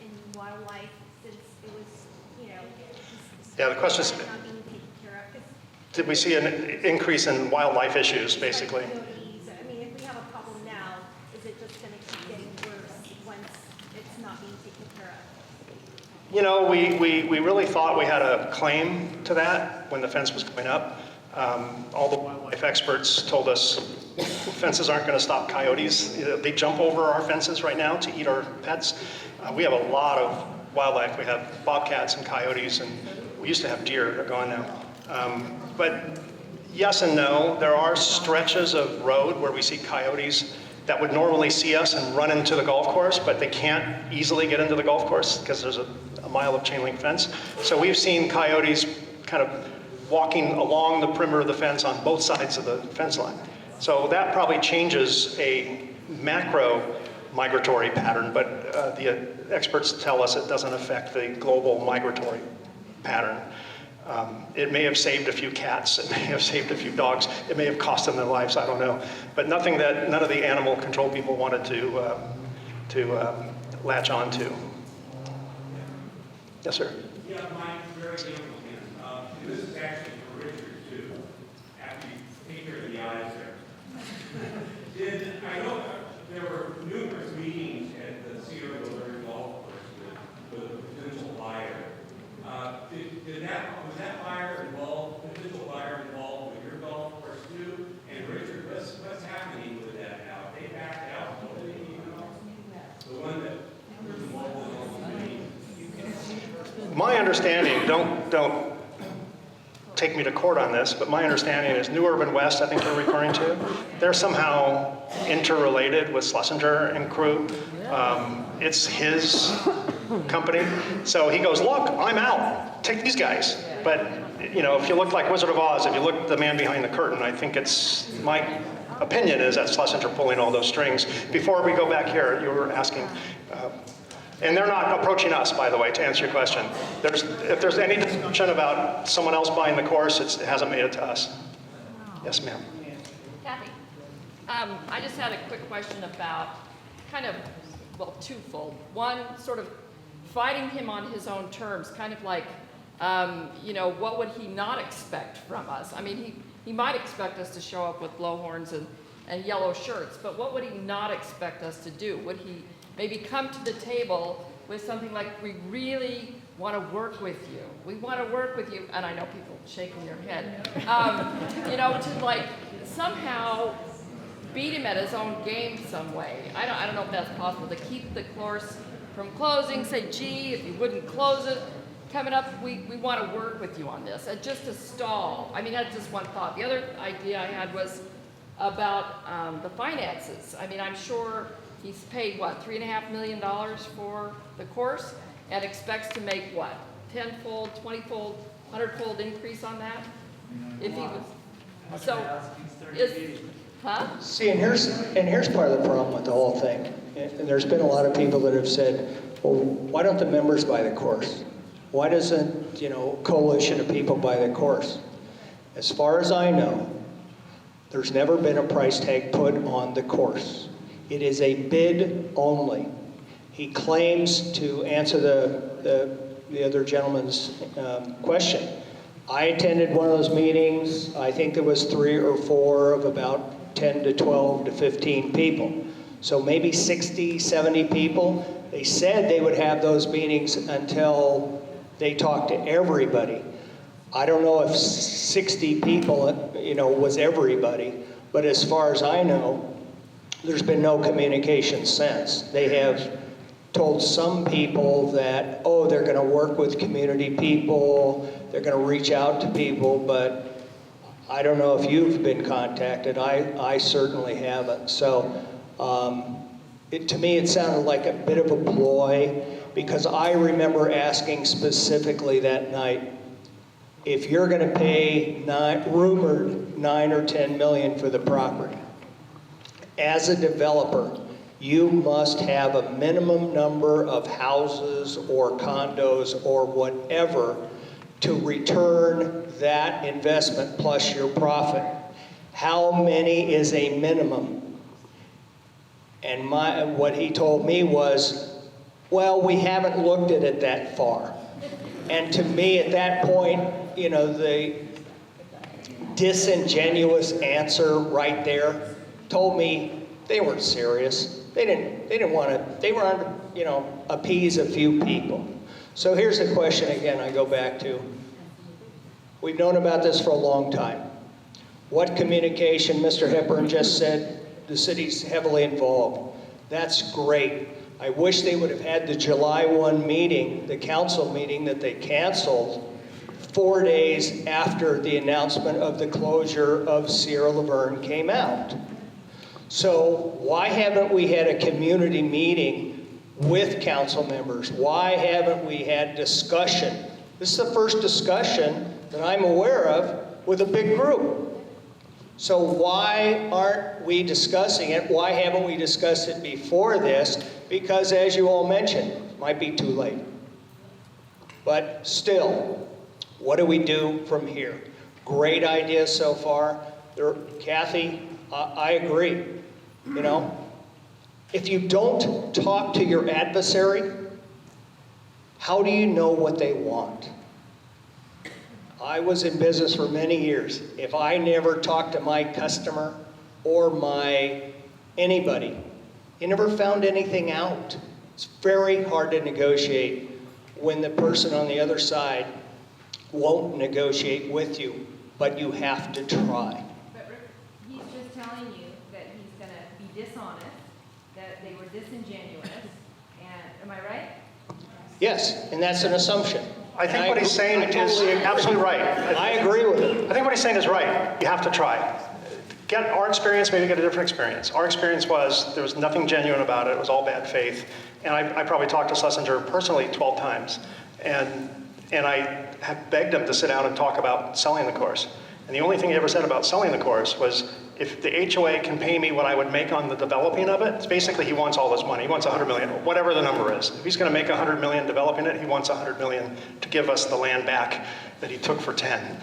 in wildlife since it was, Yeah, the question is, not being taken care of? 'Cause did we see an increase in wildlife issues, basically? coyotes, I mean, if we have a problem now, is it just going to keep getting worse once it's not being taken care of? We really thought we had a claim to that when the fence was going up. All the wildlife experts told us fences aren't going to stop coyotes. They jump over our fences right now to eat our pets. We have a lot of wildlife. We have bobcats and coyotes, and we used to have deer. They're gone now. But yes and no. There are stretches of road where we see coyotes that would normally see us and run into the golf course, but they can't easily get into the golf course because there's a mile of chain link fence. So we've seen coyotes kind of walking along the perimeter of the fence on both sides of the fence line. So that probably changes a macro migratory pattern, but the experts tell us it doesn't affect the global migratory pattern. It may have saved a few cats, it may have saved a few dogs, it may have cost them their lives, I don't know. But nothing that none of the animal control people wanted to latch on to. Yes, sir. Yeah, Mike, very young man. This is actually for Richard, too, after you take care of the eyes there. I know there were numerous meetings at the Sierra LaVerne Golf Course with a potential buyer. Was that buyer involved, potential buyer involved with your golf course, too? And Richard, what's happening with that now? They backed out, the one that was involved in all the meetings. My understanding, don't take me to court on this, but my understanding is New Urban West, I think you're referring to, they're somehow interrelated with Schlesinger and crew. It's his company. So he goes, look, I'm out, take these guys. But, if you look like Wizard of Oz, if you look at the man behind the curtain, I think my opinion is that Schlesinger pulling all those strings. Before we go back here, you were asking, and they're not approaching us, by the way, to answer your question. If there's any discussion about someone else buying the course, it hasn't made it to us. Yes, ma'am. Kathy? I just had a quick question about twofold. One, sort of fighting him on his own terms, kind of like, what would he not expect from us? I mean, he might expect us to show up with blowhorns and yellow shirts, but what would he not expect us to do? Would he maybe come to the table with something like, we really want to work with you. We want to work with you. And I know people shaking their head. To like somehow beat him at his own game some way. I don't know if that's possible, to keep the course from closing, say, gee, if you wouldn't close it, coming up, we want to work with you on this. Just to stall. I mean, that's just one thought. The other idea I had was about the finances. I mean, I'm sure he's paid, $3.5 million for the course and expects to make, 10-fold, 20-fold, 100-fold increase on that? If he was, See, and here's part of the problem with the whole thing. And there's been a lot of people that have said, well, why don't the members buy the course? Why doesn't, coalition of people buy the course? As far as I know, there's never been a price tag put on the course. It is a bid only. He claims, to answer the other gentleman's question, I attended one of those meetings. I think there was 3 or 4 of about 10 to 12 to 15 people. So maybe 60, 70 people. They said they would have those meetings until they talked to everybody. I don't know if 60 people, was everybody, but as far as I know, there's been no communication since. They have told some people that, they're going to work with community people, they're going to reach out to people, but I don't know if you've been contacted. I certainly haven't. So to me, it sounded like a bit of a ploy, because I remember asking specifically that night, if you're going to pay rumored 9 or 10 million for the property, as a developer, you must have a minimum number of houses or condos or whatever to return that investment plus your profit. How many is a minimum? And what he told me was, well, we haven't looked at it that far. And to me, at that point, you know, the disingenuous answer right there told me they weren't serious. They didn't want to, they were on, you know, appease a few people. So here's the question again I go back to. We've known about this for a long time. What communication? Mr. Hepburn just said the city's heavily involved. That's great. I wish they would have had the July 1 meeting, the council meeting that they canceled 4 days after the announcement of the closure of Sierra LaVerne came out. So why haven't we had a community meeting with council members? Why haven't we had discussion? This is the first discussion that I'm aware of with a big group. So why aren't we discussing it? Why haven't we discussed it before this? Because as you all mentioned, it might be too late. But still, what do we do from here? Great ideas so far. Kathy, I agree. You know, if you don't talk to your adversary, how do you know what they want? I was in business for many years. If I never talked to my customer or anybody, you never found anything out. It's very hard to negotiate when the person on the other side won't negotiate with you, but you have to try. But Rick, he's just telling you that he's going to be dishonest, that they were disingenuous, and am I right? Yes, and that's an assumption. I think what he's saying is absolutely right. I agree with him. I think what he's saying is right. You have to try. Get our experience, maybe get a different experience. Our experience was there was nothing genuine about it. It was all bad faith. And I probably talked to Schlesinger personally 12 times. And I have begged him to sit down and talk about selling the course. And the only thing he ever said about selling the course was, if the HOA can pay me what I would make on the developing of it, it's basically he wants all this money. He wants 100 million, whatever the number is. If he's going to make 100 million developing it, he wants 100 million to give us the land back that he took for 10.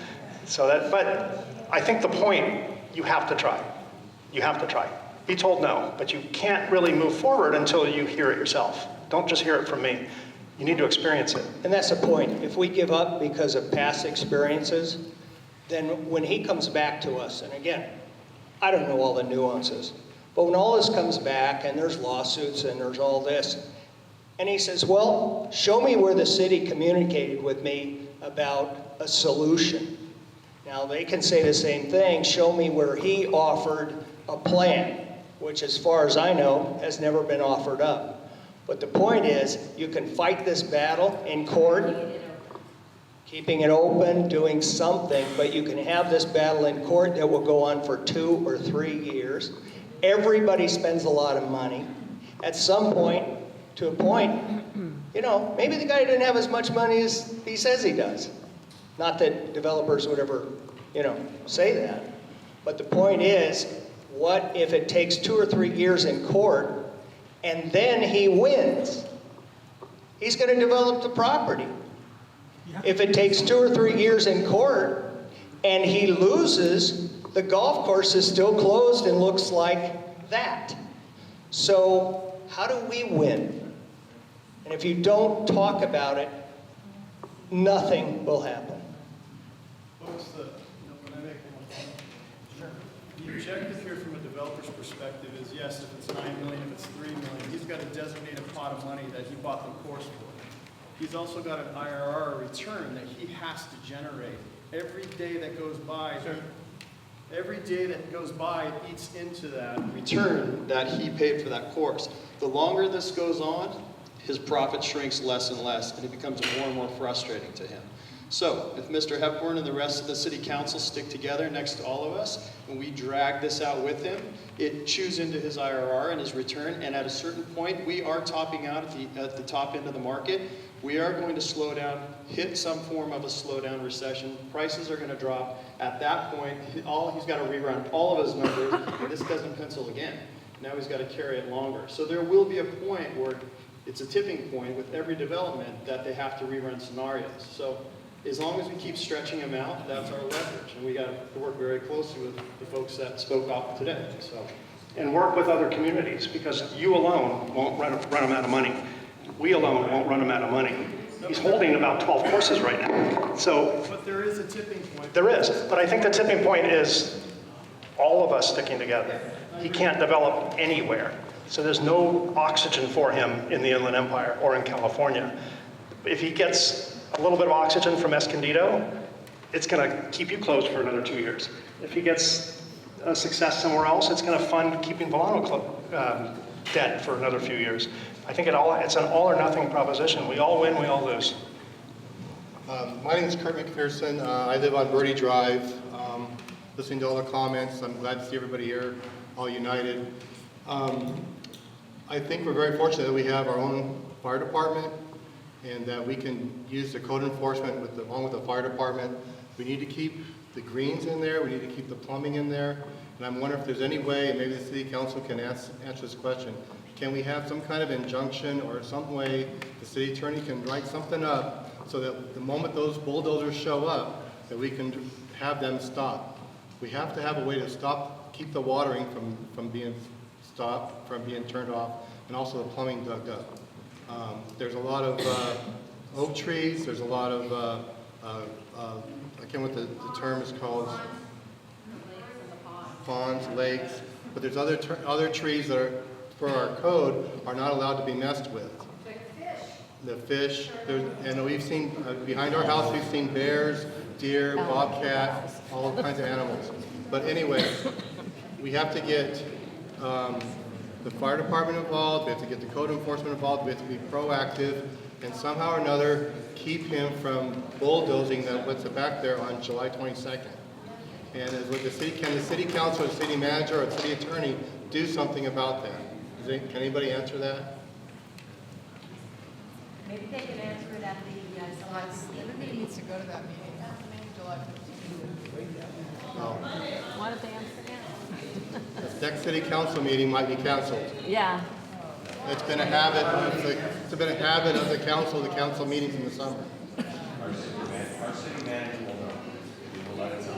So but I think the point, you have to try. You have to try. Be told no, but you can't really move forward until you hear it yourself. Don't just hear it from me. You need to experience it. And that's the point. If we give up because of past experiences, then when he comes back to us, and again, I don't know all the nuances, but when all this comes back and there's lawsuits and there's all this, and he says, well, show me where the city communicated with me about a solution. Now they can say the same thing, show me where he offered a plan, which as far as I know, has never been offered up. But the point is, you can fight this battle in court, keeping it open, doing something, but you can have this battle in court that will go on for 2 or 3 years. Everybody spends a lot of money. At some point, to a point, you know, maybe the guy didn't have as much money as he says he does. Not that developers would ever, you know, say that. But the point is, what if it takes 2 or 3 years in court and then he wins? He's going to develop the property. If it takes 2 or 3 years in court and he loses, the golf course is still closed and looks like that. So how do we win? And if you don't talk about it, nothing will happen. Folks, can I make one point? Sure. The objective here from a developer's perspective is, yes, if it's 9 million, if it's 3 million, he's got a designated pot of money that he bought the course for. He's also got an IRR return that he has to generate. Every day that goes by, every day that goes by eats into that return that he paid for that course. The longer this goes on, his profit shrinks less and less, and it becomes more and more frustrating to him. So if Mr. Hepburn and the rest of the city council stick together next to all of us, and we drag this out with him, it chews into his IRR and his return, and at a certain point, we are topping out at the top end of the market. We are going to slow down, hit some form of a slowdown recession. Prices are going to drop. At that point, he's got to rerun all of his numbers, and this doesn't pencil again. Now he's got to carry it longer. So there will be a point where it's a tipping point with every development that they have to rerun scenarios. So as long as we keep stretching them out, that's our leverage. And we got to work very closely with the folks that spoke up today. So, And work with other communities, because you alone won't run them out of money. We alone won't run them out of money. He's holding about 12 courses right now. So but there is a tipping point. there is, but I think the tipping point is all of us sticking together. He can't develop anywhere. So there's no oxygen for him in the Inland Empire or in California. If he gets a little bit of oxygen from Escondido, it's going to keep you closed for another 2 years. If he gets a success somewhere else, it's going to fund keeping Vellano dead for another few years. I think it's an all or nothing proposition. We all win, we all lose. My name is Kurt McPherson. I live on Birdie Drive. Listening to all the comments, I'm glad to see everybody here, all united. I think we're very fortunate that we have our own fire department and that we can use the code enforcement along with the fire department. We need to keep the greens in there, we need to keep the plumbing in there, and I'm wondering if there's any way, and maybe the city council can answer this question, can we have some kind of injunction or some way the city attorney can write something up so that the moment those bulldozers show up, that we can have them stop. We have to have a way to keep the watering from being stopped, from being turned off, and also the plumbing dug up. There's a lot of oak trees, there's a lot of, I can't remember what the term is called. Ponds, lakes, but there's other trees that are, for our code, are not allowed to be messed with. The fish, and we've seen, behind our house, we've seen bears, deer, bobcat, all kinds of animals. But anyway, we have to get the fire department involved, we have to get the code enforcement involved, we have to be proactive, and somehow or another keep him from bulldozing what's back there on July 22nd. And can the city council, or the city manager, or the city attorney do something about that? Can anybody answer that? Maybe they can answer it at the July. Everybody needs to go to that meeting. July 15th. No. Why don't they answer now? The next city council meeting might be canceled. Yeah. It's been a habit. It's been a habit of the council meetings in the summer. Our city manager will know. We will let it know.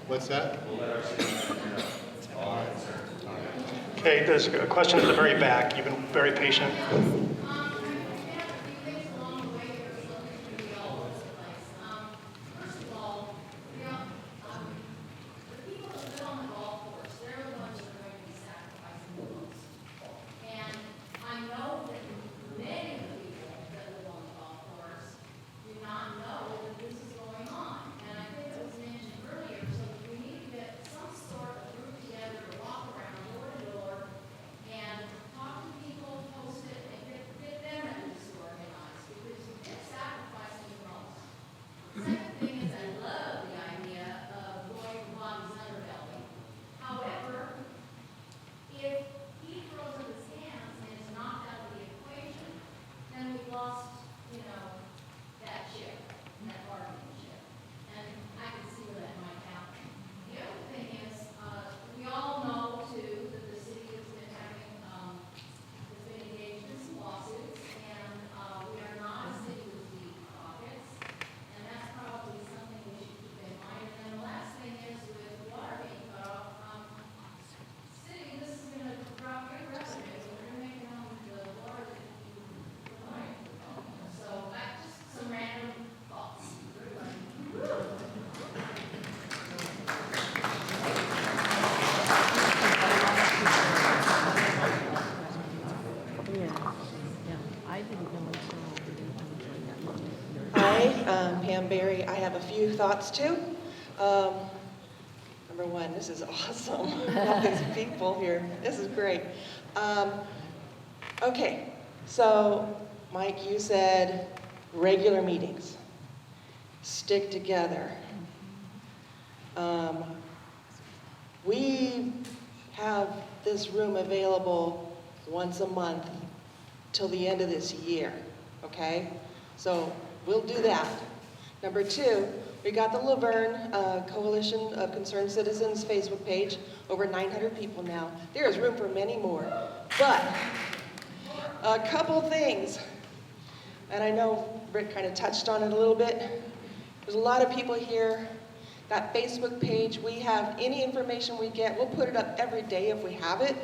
What's that? We'll let our city manager know. All right, sir. Okay, there's a question at the very back. You've been very patient. Barry. I have a few thoughts too. Number one, this is awesome. All these people here. This is great. Okay, so Mike, you said regular meetings. stick together. We have this room available once a month till the end of this year, okay? So we'll do that. Number two, we got the LaVerne Coalition of Concerned Citizens Facebook page, over 900 people now. There is room for many more. But a couple things, and I know Rick kind of touched on it a little bit. There's a lot of people here. That Facebook page, we have any information we get, we'll put it up every day if we have it.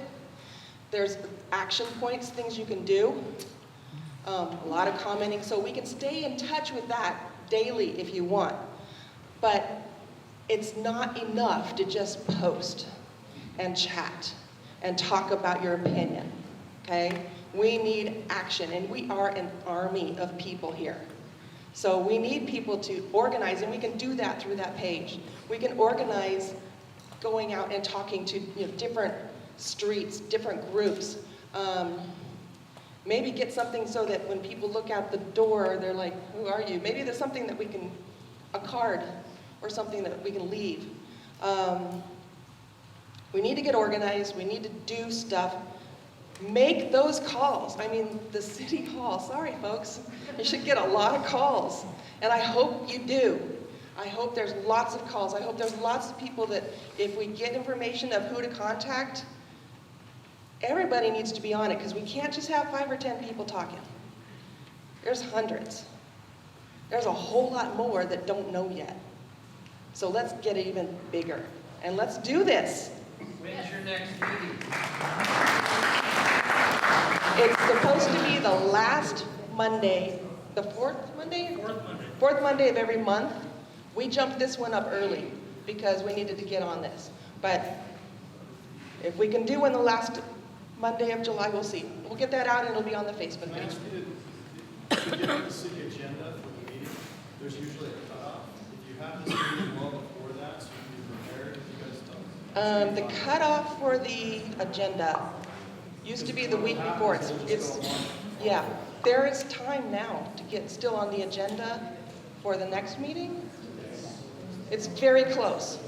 There's action points, things you can do. A lot of commenting, so we can stay in touch with that daily if you want. But it's not enough to just post and chat and talk about your opinion, okay? We need action, and we are an army of people here. So we need people to organize, and we can do that through that page. We can organize going out and talking to different streets, different groups. Maybe get something so that when people look out the door, they're like, who are you? Maybe there's something that we can, a card or something that we can leave. We need to get organized. We need to do stuff. Make those calls. I mean, the city hall, sorry folks, you should get a lot of calls. And I hope you do. I hope there's lots of calls. I hope there's lots of people that if we get information of who to contact, everybody needs to be on it because we can't just have 5 or 10 people talking. There's hundreds. There's a whole lot more that don't know yet. So let's get it even bigger. And let's do this. When's your next meeting? It's supposed to be the last Monday, the fourth Monday? Fourth Monday of every month. We jumped this one up early because we needed to get on this. But if we can do in the last Monday of July, we'll see. We'll get that out and it'll be on the Facebook page. If you get the city agenda for the meeting, there's usually a cutoff. If you have this meeting well before that, so you can be prepared, The cutoff for the agenda used to be the week before. Yeah, there is time now to get still on the agenda for the next meeting. It's very close.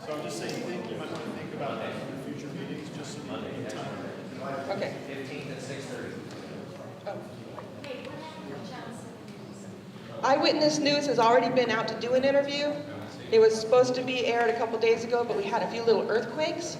So I'm just saying, you might want to think about that for future meetings, just so you have time. Okay. 15th at 6:30. Oh. Eyewitness News has already been out to do an interview. It was supposed to be aired a couple days ago, but we had a few little earthquakes.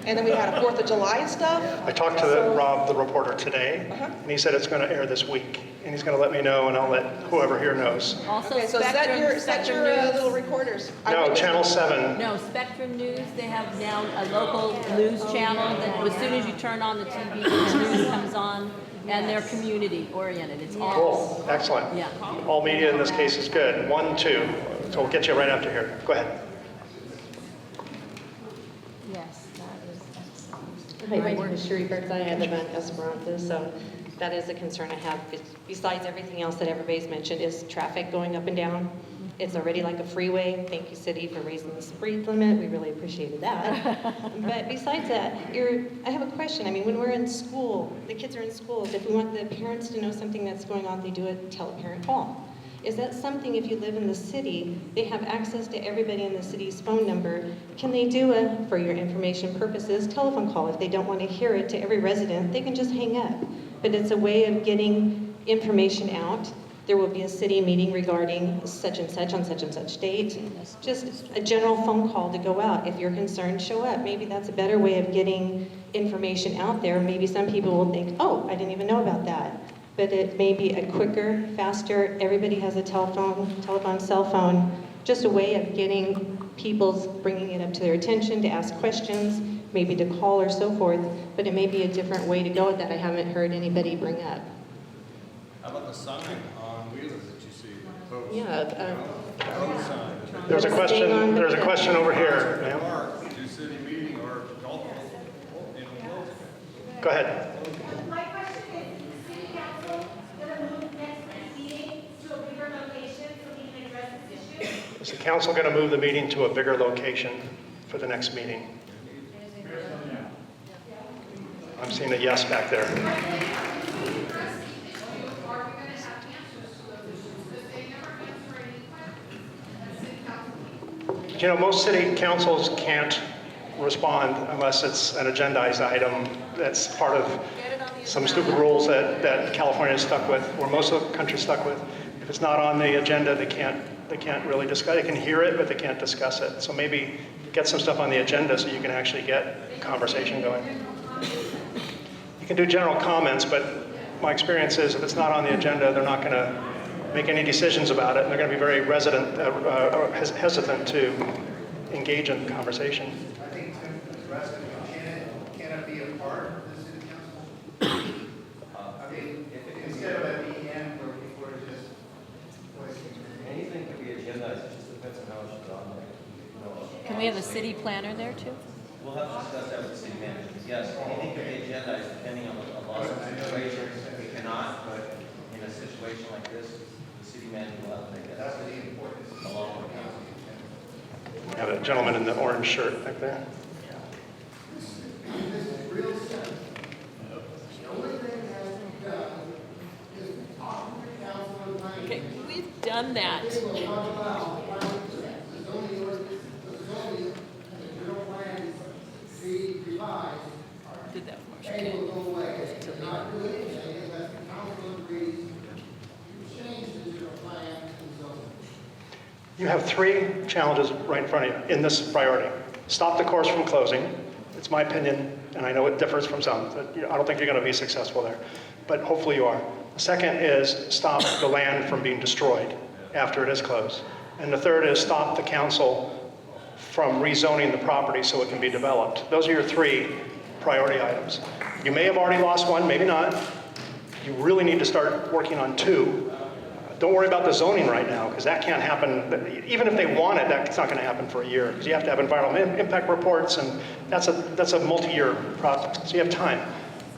And then we had a 4th of July stuff. I talked to Rob, the reporter, today, and he said it's going to air this week. And he's going to let me know, and I'll let whoever here knows. Also, Okay, so set your little recorders. No, Channel 7. No, Spectrum News, they have now a local news channel that as soon as you turn on the TV, the news comes on, and they're community oriented. It's all. Cool, excellent. Yeah. All media in this case is good. 1, 2. So we'll get you right after here. Go ahead. Yes, that is excellent. Hi, my name is Sherry Bertha. I live in Esperanza, so that is a concern I have. Besides everything else that everybody's mentioned is traffic going up and down. It's already like a freeway. Thank you, city, for raising the speed limit. We really appreciated that. But besides that, I have a question. I mean, when we're in school, the kids are in schools. If we want the parents to know something that's going on, they do a tele-parent call. Is that something, if you live in the city, they have access to everybody in the city's phone number? Can they do a, for your information purposes, telephone call? If they don't want to hear it to every resident, they can just hang up. But it's a way of getting information out. There will be a city meeting regarding such and such on such and such date. Just a general phone call to go out. If you're concerned, show up. Maybe that's a better way of getting information out there. Maybe some people will think, oh, I didn't even know about that. But it may be a quicker, faster, everybody has a telephone, cell phone, just a way of getting people's, bringing it up to their attention, to ask questions, maybe to call or so forth, but it may be a different way to go that I haven't heard anybody bring up. How about the sign on Wheeler that you see? Post? Yeah. There's a question. There's a question over here, ma'am. Do city meeting or golf? Go ahead. My question is city council going to move next meeting to a bigger location so we can address this issue? Is the council going to move the meeting to a bigger location for the next meeting? I'm seeing a yes back there. You know, most city councils can't respond unless it's an agendized item that's part of some stupid rules that California is stuck with, or most of the country's stuck with. If it's not on the agenda, they can't really discuss it. They can hear it, but they can't discuss it. So maybe get some stuff on the agenda so you can actually get conversation going. You can do general comments, but my experience is if it's not on the agenda, they're not going to make any decisions about it, and they're going to be very hesitant to engage in conversation. I think to address it, can it be a part of the city council? I mean, instead of at the end where people are just voicing. Anything can be agendized, it just depends on how it's done. You know, Can we have a city planner there too? We'll have to discuss that with the city manager. Yes, anything can be agendized depending on a lot of situations. We cannot, but in a situation like this, the city manager will have to make that decision along with council. We have a gentleman in the orange shirt back there. Okay, we've done that. Did that for You have three challenges right in front of you in this priority. Stop the course from closing. It's my opinion, and I know it differs from some. But I don't think you're going to be successful there, but hopefully you are. The second is stop the land from being destroyed after it is closed. And the third is stop the council from rezoning the property so it can be developed. Those are your three priority items. You may have already lost one, maybe not. You really need to start working on two. Don't worry about the zoning right now, because that can't happen. Even if they want it, that's not going to happen for a year, because you have to have environmental impact reports, and that's a multi-year process. So you have time.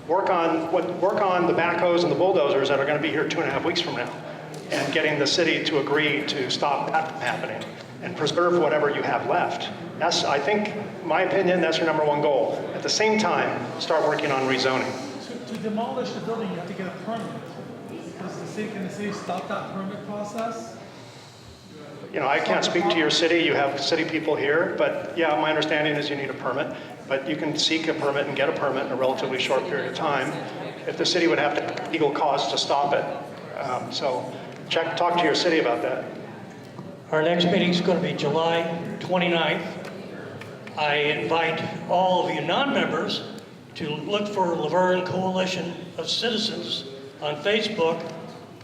Work on the backhoes and the bulldozers that are going to be here 2.5 weeks from now, and getting the city to agree to stop that from happening and preserve whatever you have left. That's, I think, my opinion, that's your number one goal. At the same time, start working on rezoning. To demolish the building, you have to get a permit. Can the city stop that permit process? You know, I can't speak to your city. You have city people here, but yeah, my understanding is you need a permit. But you can seek a permit and get a permit in a relatively short period of time. If the city would have to have legal cause to stop it, so talk to your city about that. Our next meeting is going to be July 29th. I invite all of you non-members to look for LaVerne Coalition of Citizens on Facebook.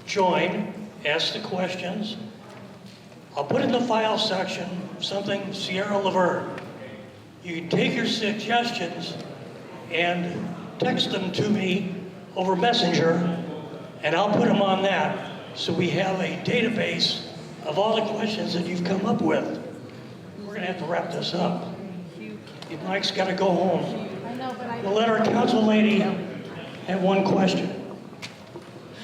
Join, ask the questions. I'll put in the file section something Sierra LaVerne. You can take your suggestions and text them to me over Messenger, and I'll put them on that so we have a database of all the questions that you've come up with. We're going to have to wrap this up. Mike's got to go home. We'll let our council lady have one question.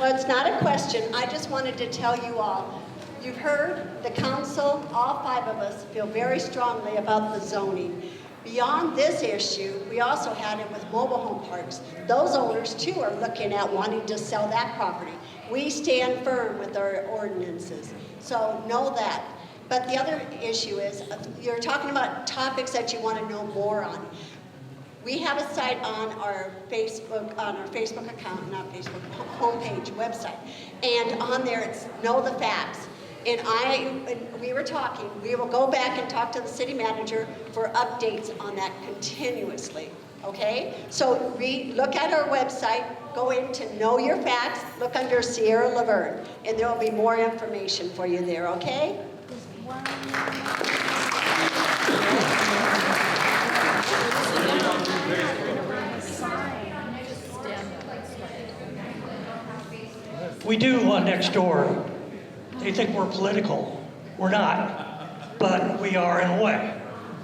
Well, it's not a question. I just wanted to tell you all, you've heard the council, all 5 of us, feel very strongly about the zoning. Beyond this issue, we also had it with mobile home parks. Those owners too are looking at wanting to sell that property. We stand firm with our ordinances, so know that. But the other issue is, you're talking about topics that you want to know more on. We have a site on our Facebook account, not Facebook, homepage, website. And on there, it's Know the Facts. And we were talking, we will go back and talk to the city manager for updates on that continuously, okay? So look at our website, go into Know Your Facts, look under Sierra LaVerne, and there will be more information for you there, okay? We do on Nextdoor. They think we're political. We're not, but we are in a way.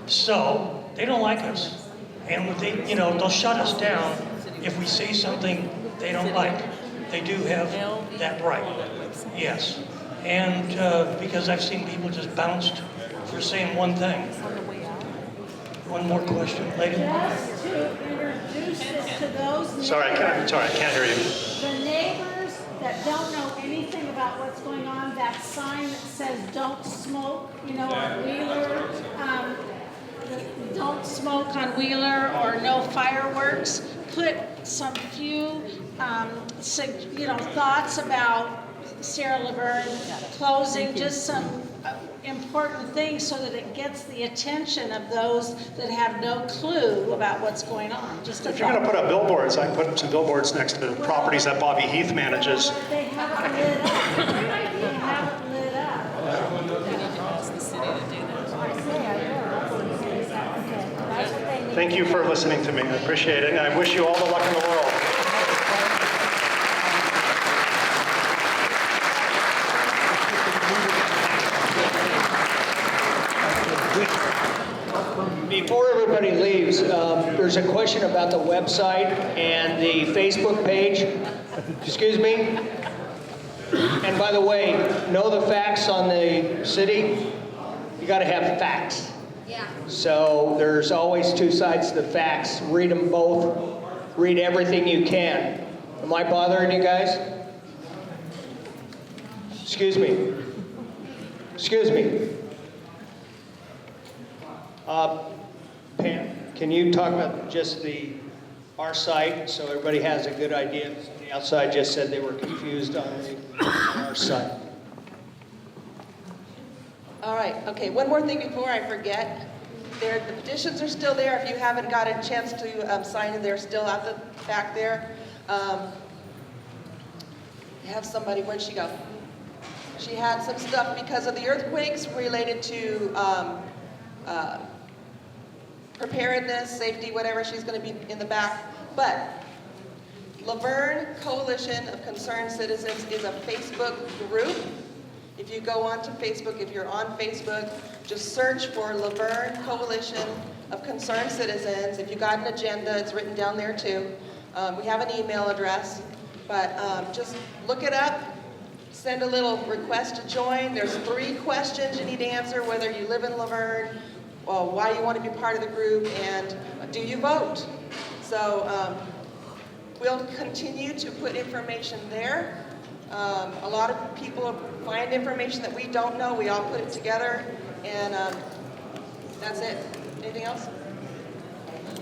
So they don't like us, and they'll shut us down if we say something they don't like. They do have that right. Yes, and because I've seen people just bounced for saying one thing. One more question, lady. Just to introduce this to those Sorry, I can't hear you. The neighbors that don't know anything about what's going on, that sign that says "Don't smoke," you know, on Wheeler, don't smoke on Wheeler, or no fireworks. Put some few, thoughts about Sierra LaVerne closing, just some important things so that it gets the attention of those that have no clue about what's going on. Just a If you're going to put up billboards, I can put up some billboards next to the properties that Bobby Heath manages. They haven't lit up. They haven't lit up. We need to ask the city to do that. Thank you for listening to me. I appreciate it, and I wish you all the luck in the world. Before everybody leaves, there's a question about the website and the Facebook page. Excuse me? And by the way, know the facts on the city? You got to have facts. Yeah. So there's always two sides to the facts. Read them both. Read everything you can. Am I bothering you guys? Excuse me. Excuse me. Pam, can you talk about just our site so everybody has a good idea? The outside just said they were confused on our site. All right, okay, one more thing before I forget. The petitions are still there. If you haven't got a chance to sign in, they're still at the back there. You have somebody, where'd she go? She had some stuff because of the earthquakes related to preparedness, safety, whatever. She's going to be in the back. But LaVerne Coalition of Concerned Citizens is a Facebook group. If you go onto Facebook, if you're on Facebook, just search for LaVerne Coalition of Concerned Citizens. If you got an agenda, it's written down there too. We have an email address, but just look it up. Send a little request to join. There's 3 questions you need to answer, whether you live in LaVerne, why you want to be part of the group, and do you vote? So we'll continue to put information there. A lot of people find information that we don't know. We all put it together, and that's it. Anything else?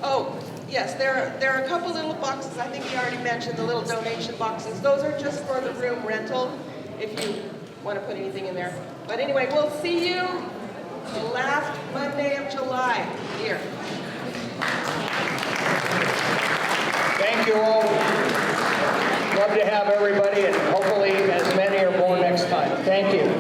Oh, yes, there are a couple little boxes. I think you already mentioned the little donation boxes. Those are just for the room rental, if you want to put anything in there. But anyway, we'll see you the last Monday of July here. Thank you all. Love to have everybody, and hopefully as many or more next time. Thank you.